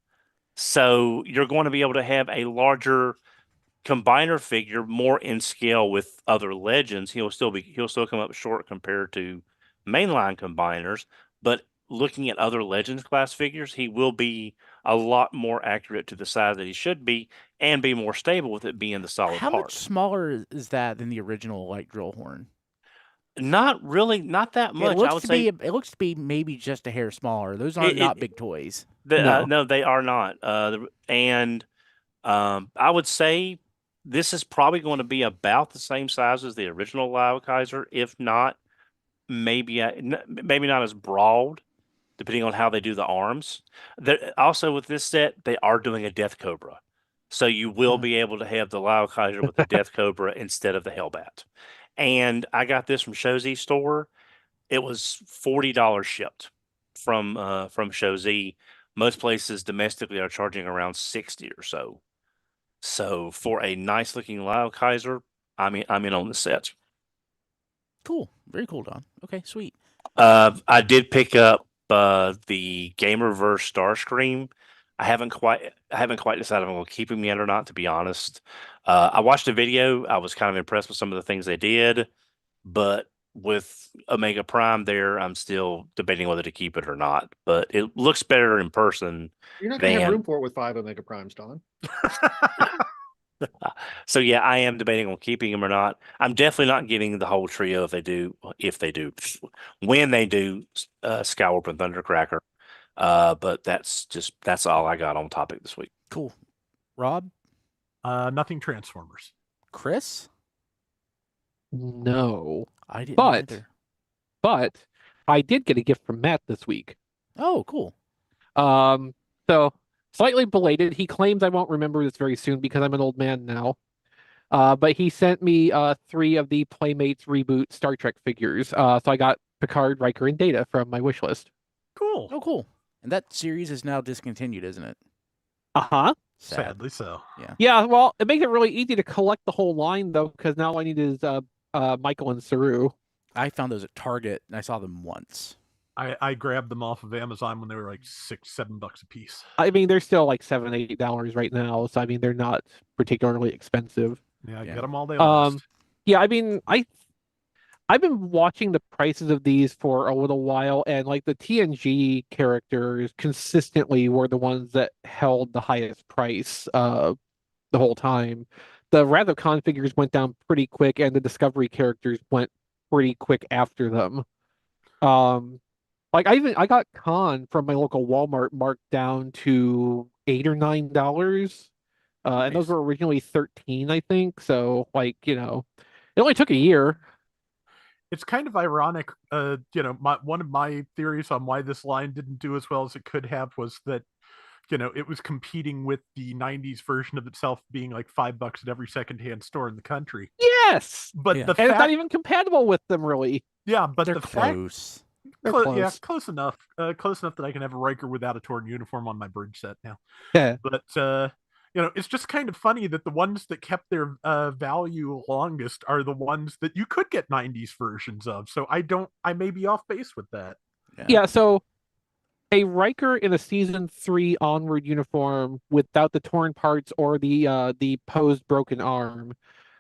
So you're going to be able to have a larger combiner figure, more in scale with other legends. He'll still come up short compared to mainline combiners, but looking at other Legends class figures, he will be a lot more accurate to the size that he should be, and be more stable with it being the solid How part. much smaller is that than the original Drillhorn? Not really, not that much. It looks to be maybe just a hair smaller. Those aren't not big toys. No, they are not. And I would say this is probably going to be about the same size as the original Lio Kaiser, if not, maybe not as broad, depending on how they do the arms. Also, with this set, they are doing a Death Cobra. So you will be able to have the Lio Kaiser with the Death Cobra instead of the Hellbat. And I got this from Shozi store. It was $40 shipped from Shozi. Most places domestically are charging around $60 or so. So for a nice looking Lio Kaiser, I'm in on the set. Cool, very cool, Don. Okay, sweet. I did pick up the Gamerverse Starscream. I haven't quite decided if I'm going to keep him yet or not, to be honest. I watched a video. I was kind of impressed with some of the things they did, but with Omega Prime there, I'm still debating whether to keep it or not. But it looks better in person. You're not going to have room for it with 5 Omega Primes, Don. So yeah, I am debating on keeping him or not. I'm definitely not getting the whole trio when they do Skywalker and Thundercracker. But that's all I got on topic this week. Cool. Rob? Nothing Transformers. Chris? No. I didn't either. But I did get a gift from Matt this week. Oh, cool. So slightly belated. He claims I won't remember this very soon because I'm an old man now. But he sent me 3 of the Playmates reboot Star Trek figures. So I got Picard, Riker, and Data from my wish list. Cool. Oh, cool. And that series is now discontinued, isn't it? Uh-huh. Sadly so. Yeah. Yeah, well, it makes it really easy to collect the whole line, though, because now all I need is Michael and Saru. I found those at Target, and I saw them once. I grabbed them off of Amazon when they were like $6-7 a piece. I mean, they're still like $7-8 right now, so I mean, they're not particularly expensive. Yeah, get them all day long. Yeah, I mean, I I've been watching the prices of these for a little while, and like the TNG characters consistently were the ones that held the highest price the whole time. The Wrath of Khan figures went down pretty quick, and the Discovery characters went pretty quick after them. Like I got Khan from my local Walmart marked down to $8 or $9. And those Nice. were originally 13, I think. So like, it only took a year. It's kind of ironic. One of my theories on why this line didn't do as well as it could have was that, it was competing with the 90s version of itself being like $5 at every secondhand store in the country. Yes. But Yeah. the And fact, it's not even compatible with them, really. yeah, but They're the fact, close. They're yeah, close. close enough. Close enough that I can have a Riker without a torn uniform on my bridge set now. Yeah. But it's just kind of funny that the ones that kept their value longest are the ones that you could get 90s versions of. So I may be off base with that. Yeah, so a Riker in a season 3 onward uniform without the torn parts or the posed broken arm,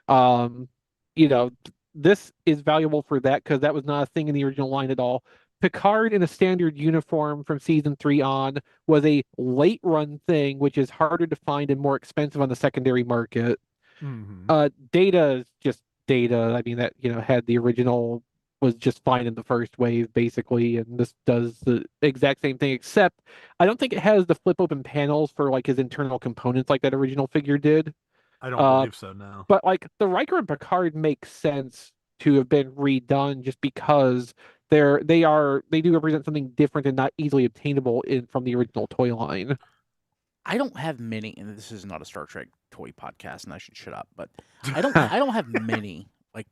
you know, this is valuable for that because that was not a thing in the original line at all. Picard in a standard uniform from season 3 on was a late run thing, which is harder to find and more expensive on the secondary market. Mm-hmm. Data is just Data. I mean, that had the original, was just fine in the first wave basically, and this does the exact same thing, except I don't think it has the flip open panels for like his internal components like that original figure did. I don't believe so, no. But like the Riker and Picard make sense to have been redone just because they do represent something different and not easily obtainable from the original toy line. I don't have many, and this is not a Star Trek toy podcast, and I should shut up. But I don't have many. Like,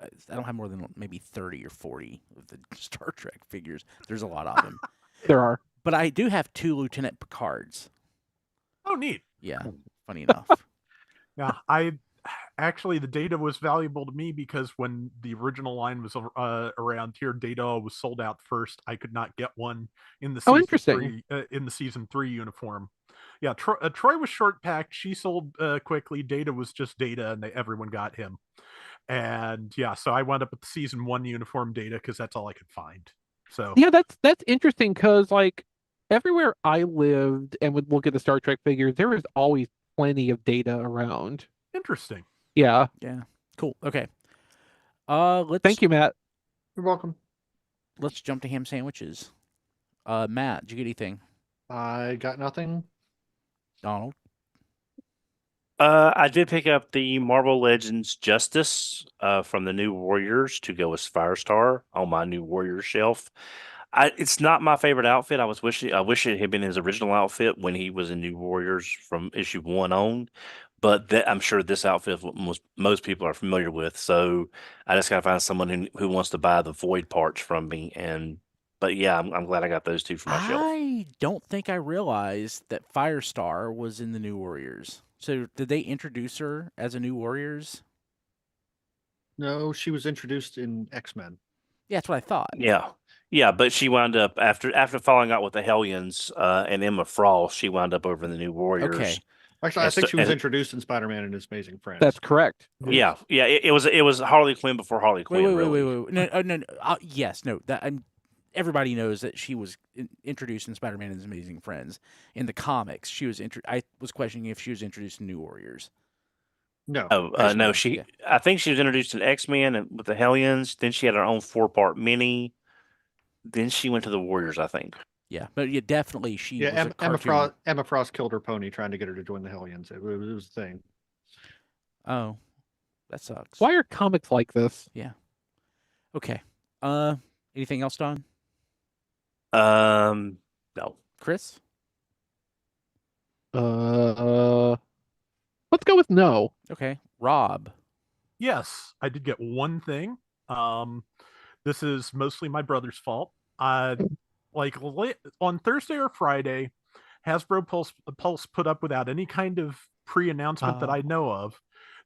I don't have more than maybe 30 or 40 of the Star Trek figures. There's a lot of them. There are, but I do have 2 Lieutenant Picards. Oh, neat. Yeah, funny enough. Yeah, actually the Data was valuable to me because when the original line was around here, Data was sold out first. I could not get one in the season 3 uniform. Yeah, Troy was short packed. She sold quickly. Data was just Data, and everyone got him. And yeah, so I wound up with the season 1 uniform Data because that's all I could find. So yeah, that's interesting because like everywhere I lived and would look at the Star Trek figures, there was always plenty of Data around. Interesting. Yeah. Yeah. Cool. Okay. Thank you, Matt. You're welcome. Let's jump to ham sandwiches. Matt, did you get anything? I got nothing. Donald? I did pick up the Marvel Legends Justice from the New Warriors to go as Firestar on my New Warriors shelf. It's not my favorite outfit. I wish it had been his original outfit when he was in New Warriors from issue 1 on. But I'm sure this outfit most people are familiar with. So I just got to find someone who wants to buy the Void parts from me. But yeah, I'm glad I got those 2 for my shelf. I don't think I realized that Firestar was in the New Warriors. So did they introduce her as a New Warriors? No, she was introduced in X-Men. Yeah, that's what I thought. Yeah, but she wound up after falling out with the Hellions and Emma Frost. She wound up over in the New Warriors. Okay. Actually, I think she was introduced in Spider-Man and His Amazing Friends. That's correct. Yeah. It was Harley Quinn before Harley Quinn. Wait. No. Yes, no. Everybody knows that she was introduced in Spider-Man and His Amazing Friends. In the comics, she was. I was questioning if she was introduced in New Warriors. No. No. I think she was introduced in X-Men with the Hellions. Then she had her own 4-part mini. Then she went to the Warriors, I think. Yeah, but yeah, definitely she. Yeah, was Emma Frost killed her pony trying to get her to join the Hellions. It was a thing. Oh, that sucks. Why are comics like this? Yeah. Okay. Anything else, Don? No. Chris? Let's go with no. Okay. Rob? Yes, I did get one thing. This is mostly my brother's fault. Like on Thursday or Friday, Hasbro Pulse put up without any kind of pre-announcement that I know of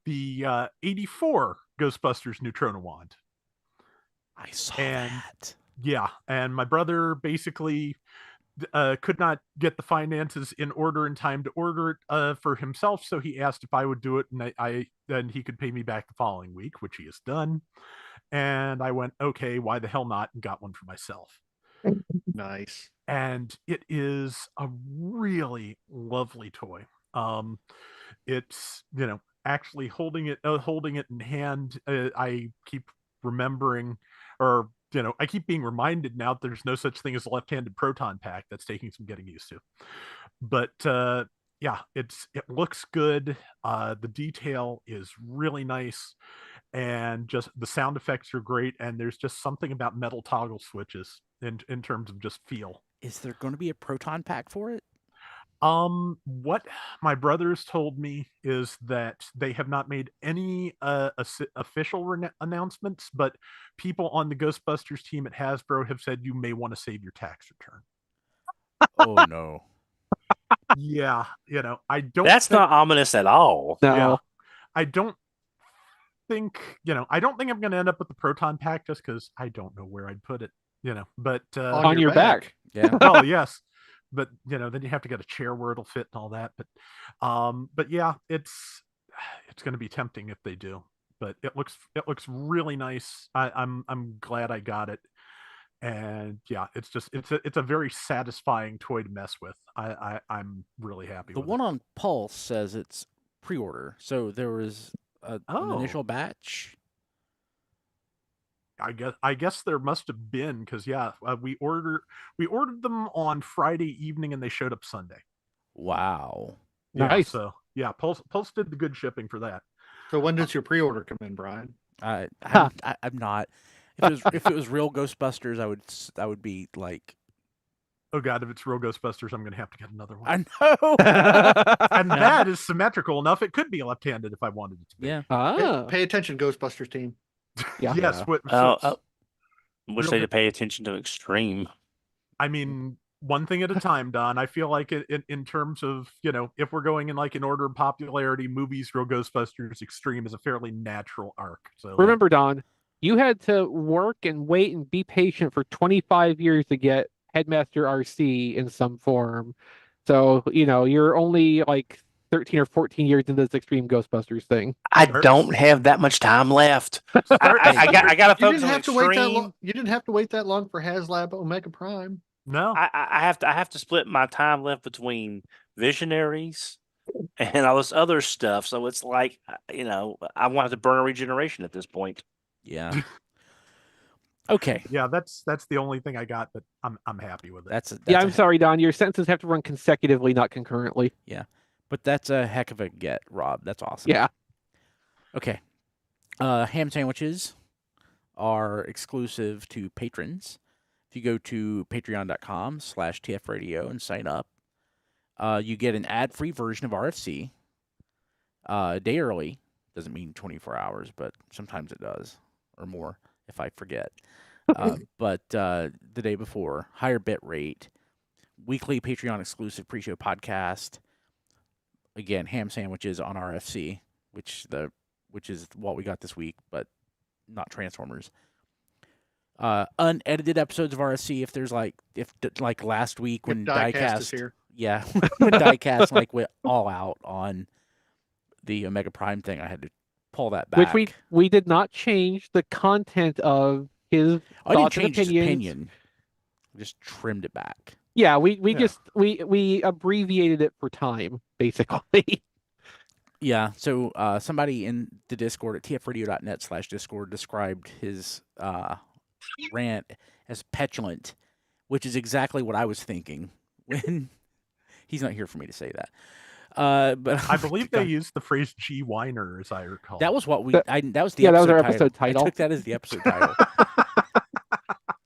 the 84 Ghostbusters Neutrona Wand. I saw that. Yeah, and my brother basically could not get the finances in order in time to order it for himself, so he asked if I would do it, and then he could pay me back the following week, which he has done. And I went, okay, why the hell not? And got one for myself. Nice. And it is a really lovely toy. It's, actually holding it in hand. I keep remembering, or I keep being reminded now that there's no such thing as a left-handed proton pack. That's taking some getting used to. But yeah, it looks good. The detail is really nice, and just the sound effects are great. And there's just something about metal toggle switches in terms of just feel. Is there going to be a proton pack for it? What my brothers told me is that they have not made any official announcements, but people on the Ghostbusters team at Hasbro have said you may want to save your tax return. Oh no. Yeah, I don't. That's not ominous at all. No. Yeah, I don't think I don't think I'm going to end up with the proton pack just because I don't know where I'd put it. But on your back. Yeah. Well, yes. But then you have to get a chair where it'll fit and all that. But yeah, it's going to be tempting if they do. But it looks really nice. I'm glad I got it, and yeah, it's a very satisfying toy to mess with. I'm really happy. The with one it. on Pulse says it's pre-order, so there was an initial batch. I guess there must have been, because we ordered them on Friday evening and they showed up Sunday. Wow. Yeah, Nice. so yeah, Pulse did the good shipping for that. So when does your pre-order come in, Brian? I'm not. If it was real Ghostbusters, I would be like, oh god, if it's real Ghostbusters, I'm gonna have to get another one. I know. And that is symmetrical enough. It could be left-handed if I wanted it to be. Yeah. Pay attention, Ghostbusters team. Yeah. Yes. I wish they'd pay attention to Extreme. I mean, one thing at a time, Don. I feel like in terms of, if we're going in order of popularity, movies, Real Ghostbusters, Extreme is a fairly natural arc. So Remember, Don, you had to work and wait and be patient for 25 years to get Headmaster RC in some form. So, you're only like 13 or 14 years into this Extreme Ghostbusters thing. I don't have that much time left. I got to focus on Extreme. You didn't have to wait that long for HasLab Omega Prime. No, I have to split my time left between Visionaries and all this other stuff. So it's like, I wanted to burn a regeneration at this point. Yeah. Okay. Yeah, that's the only thing I got, but I'm happy with it. That's I'm sorry, Don. Your sentences have to run consecutively, not concurrently. Yeah. But that's a heck of a get, Rob. That's awesome. Yeah. Okay. Ham sandwiches are exclusive to patrons. If you go to patreon.com/tfradio and sign up, you get an ad-free version of RFC a day early. Doesn't mean 24 hours, but sometimes it does, or more if I forget. But the day before, higher bit rate, weekly Patreon exclusive pre-show podcast. Again, ham sandwiches on RFC, which is what we got this week, but not Transformers. Unedited episodes of RFC. If there's like last week when Diecast is here. Yeah, when Diecast went all out on the Omega Prime thing, I had to pull that back. Which we did not change the content of his I didn't thoughts and change his opinions. opinion. Just trimmed it back. Yeah, we just abbreviated it for time, basically. Yeah, so somebody in the Discord at tfradio.net/Discord described his rant as petulant, which is exactly what I was thinking when he's not here for me to say that. But I believe they used the phrase "G whiner," as I recall. That was what we. That was the that was episode our episode title. I took that as the episode title,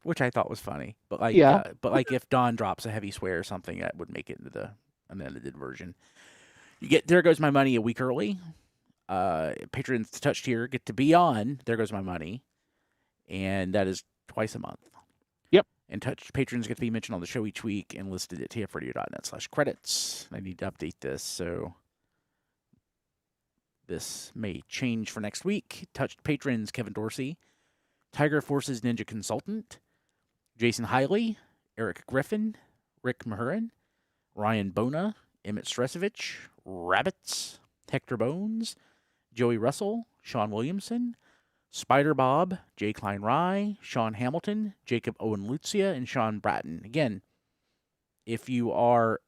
which I thought was funny. But if Don drops a heavy swear or something, that would make it into the unedited version. You get There Goes My Money a week early. Patrons touched here get to be on There Goes My Money, and that is twice a month. Yep. And touched patrons get to be mentioned on the show each week and listed at tfradio.net/credits. I need to update this, so this may change for next week. Touched patrons Kevin Dorsey, Tiger Forces Ninja Consultant, Jason Hiley, Eric Griffin, Rick Mahurin, Ryan Bona, Emmett Stresovich, Rabbits, Hector Bones, Joey Russell, Sean Williamson, Spider Bob, Jay Klein Rye, Sean Hamilton, Jacob Owen Lucia, and Sean Bratton. Again, if you are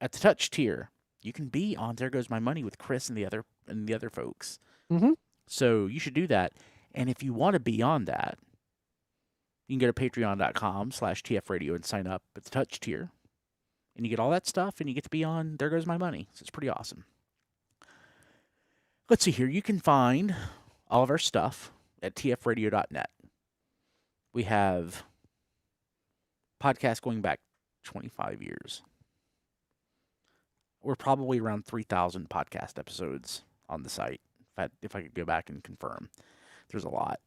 at the touch tier, you can be on There Goes My Money with Chris and the other folks. Mm-hmm. So you should do that. And if you want to be on that, you can go to patreon.com/tfradio and sign up at the touch tier. And you get all that stuff, and you get to be on There Goes My Money. So it's pretty awesome. Let's see here. You can find all of our stuff at tfradio.net. We have podcasts going back 25 years. We're probably around 3,000 podcast episodes on the site. If I could go back and confirm. There's a lot.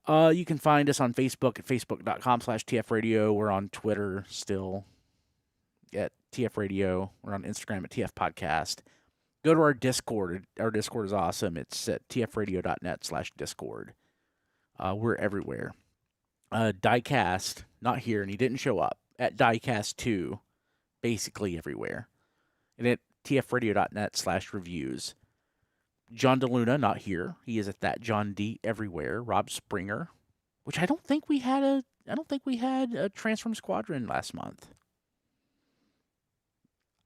You can find us on Facebook at facebook.com/tfradio. We're on Twitter still at tfradio. We're on Instagram at tfpodcast. Go to our Discord. Our Discord is awesome. It's at tfradio.net/discord. We're everywhere. Diecast, not here, and he didn't show up. At Diecast 2, basically everywhere. And at tfradio.net/reviews. John DeLuna, not here. He is at that John D everywhere. Rob Springer, which I don't think we had a Transform Squadron last month.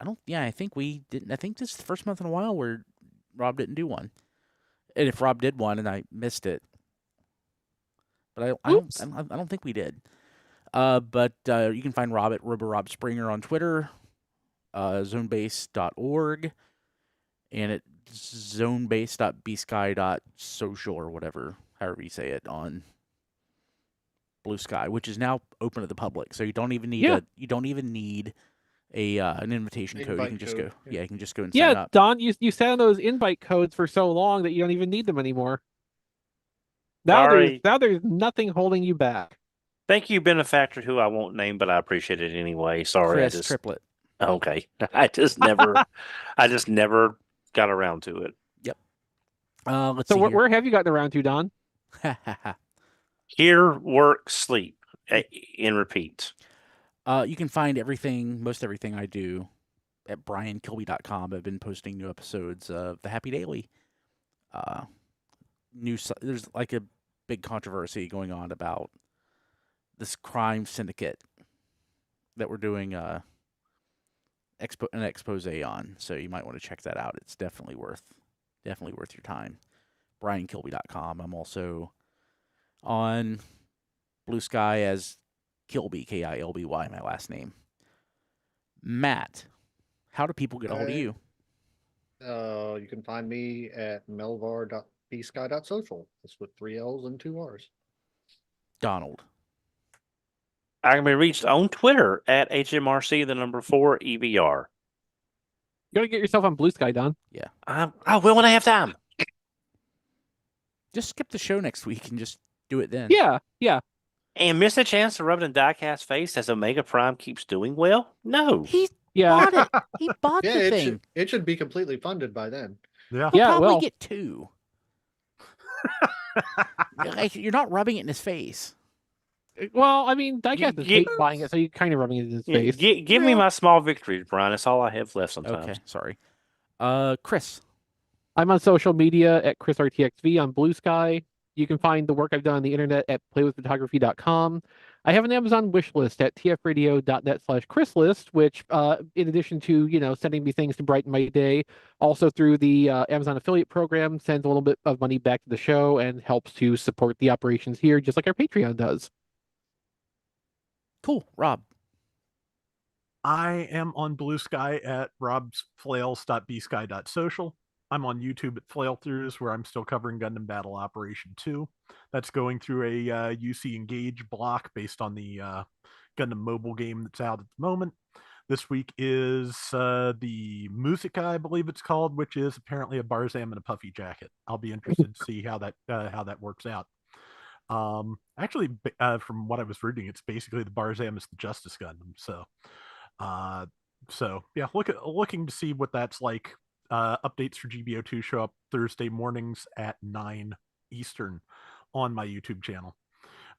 I think we didn't. I think this is the first month in a while where Rob didn't do one. And if Rob did one and I missed it, but I don't think we did. But you can find Rob at RoboRob Springer on Twitter, zonebase.org, and at zonebase.bsky.social or whatever, however you say it, on Blue Sky, which is now open to the public. So you don't even need an invitation code. You can just go. Yeah, you can just go and sign up. Don, you sat on those invite codes for so long that you don't even need them anymore. Now there's nothing holding you back. Thank you, benefactor, who I won't name, but I appreciate it anyway. Sorry, Chris Triplet. Okay, I just never got around to it. Yep. Where have you gotten around to, Don? Here, work, sleep, and repeat. You can find most everything I do at briankilby.com. I've been posting new episodes of The Happy Daily. There's like a big controversy going on about this crime syndicate that we're doing an expose on. So you might want to check that out. It's definitely worth your time. briankilby.com. I'm also on Blue Sky as Kilby, Kilby, my last name. Matt, how do people get a hold of you? You can find me at melvar.bsky.social. It's with 3 L's and 2 R's. Donald. I can be reached on Twitter at HMRC4EBR. You gotta get yourself on Blue Sky, Don. Yeah. I will when I have time. Just skip the show next week and just do it then. Yeah. And miss a chance to rub it in Diecast's face as Omega Prime keeps doing well? No. He bought it. He bought the thing. It should be completely funded by then. Yeah. He'll probably get 2. You're not rubbing it in his face. Well, I mean, Diecast is buying it, so you're kind of rubbing it in his face. Give me my small victories, Brian. That's all I have left sometimes. Okay, sorry. Chris. I'm on social media at ChrisRTXV on Blue Sky. You can find the work I've done on the internet at playwithphotography.com. I have an Amazon wish list at tfradio.net/chrislist, which, in addition to, sending me things to brighten my day, also through the Amazon affiliate program, sends a little bit of money back to the show and helps to support the operations here, just like our Patreon does. Cool. Rob. I am on Blue Sky at robsflails.bsky.social. I'm on YouTube at Flail-Throughs, where I'm still covering Gundam Battle Operation 2. That's going through a UC Engage block based on the Gundam mobile game that's out at the moment. This week is the Musica, I believe it's called, which is apparently a Barzam and a puffy jacket. I'll be interested to see how that works out. Actually, from what I was reading, it's basically the Barzam is the Justice Gundam. So yeah, looking to see what that's like. Updates for GBO2 show up Thursday mornings at 9 Eastern on my YouTube channel.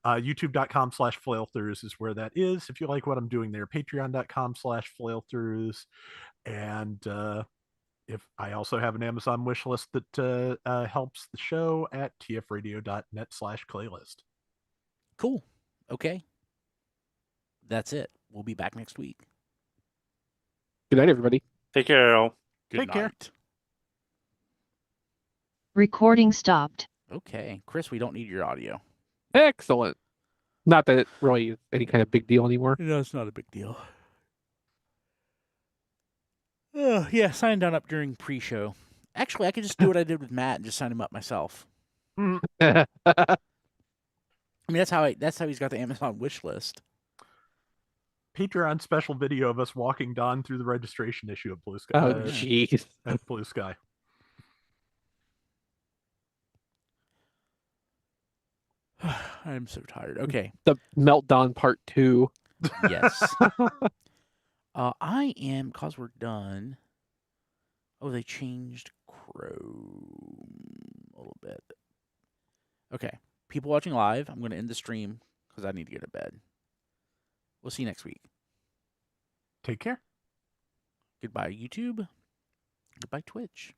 YouTube.com/flailthroughs is where that is. If you like what I'm doing there, patreon.com/flailthroughs. And if I also have an Amazon wish list that helps the show at tfradio.net/playlist. Cool. Okay. That's it. We'll be back next week. Good night, everybody. Take care, all. Good Take care. night. Recording stopped. Okay. Chris, we don't need your audio. Excellent. Not that it really is any kind of big deal anymore. No, it's not a big deal. Yeah, sign down up during pre-show. Actually, I could just do what I did with Matt and just sign him up myself. I mean, that's how he's got the Amazon wish list. Patreon special video of us walking Don through the registration issue of Blue Sky. Oh, jeez. At Blue Sky. I'm so tired. Okay. The Meltdown Part 2. Yes. I am, because we're done. Oh, they changed Chrome a little bit. Okay. People watching live, I'm going to end the stream because I need to go to bed. We'll see you next week. Take care. Goodbye, YouTube. Goodbye, Twitch.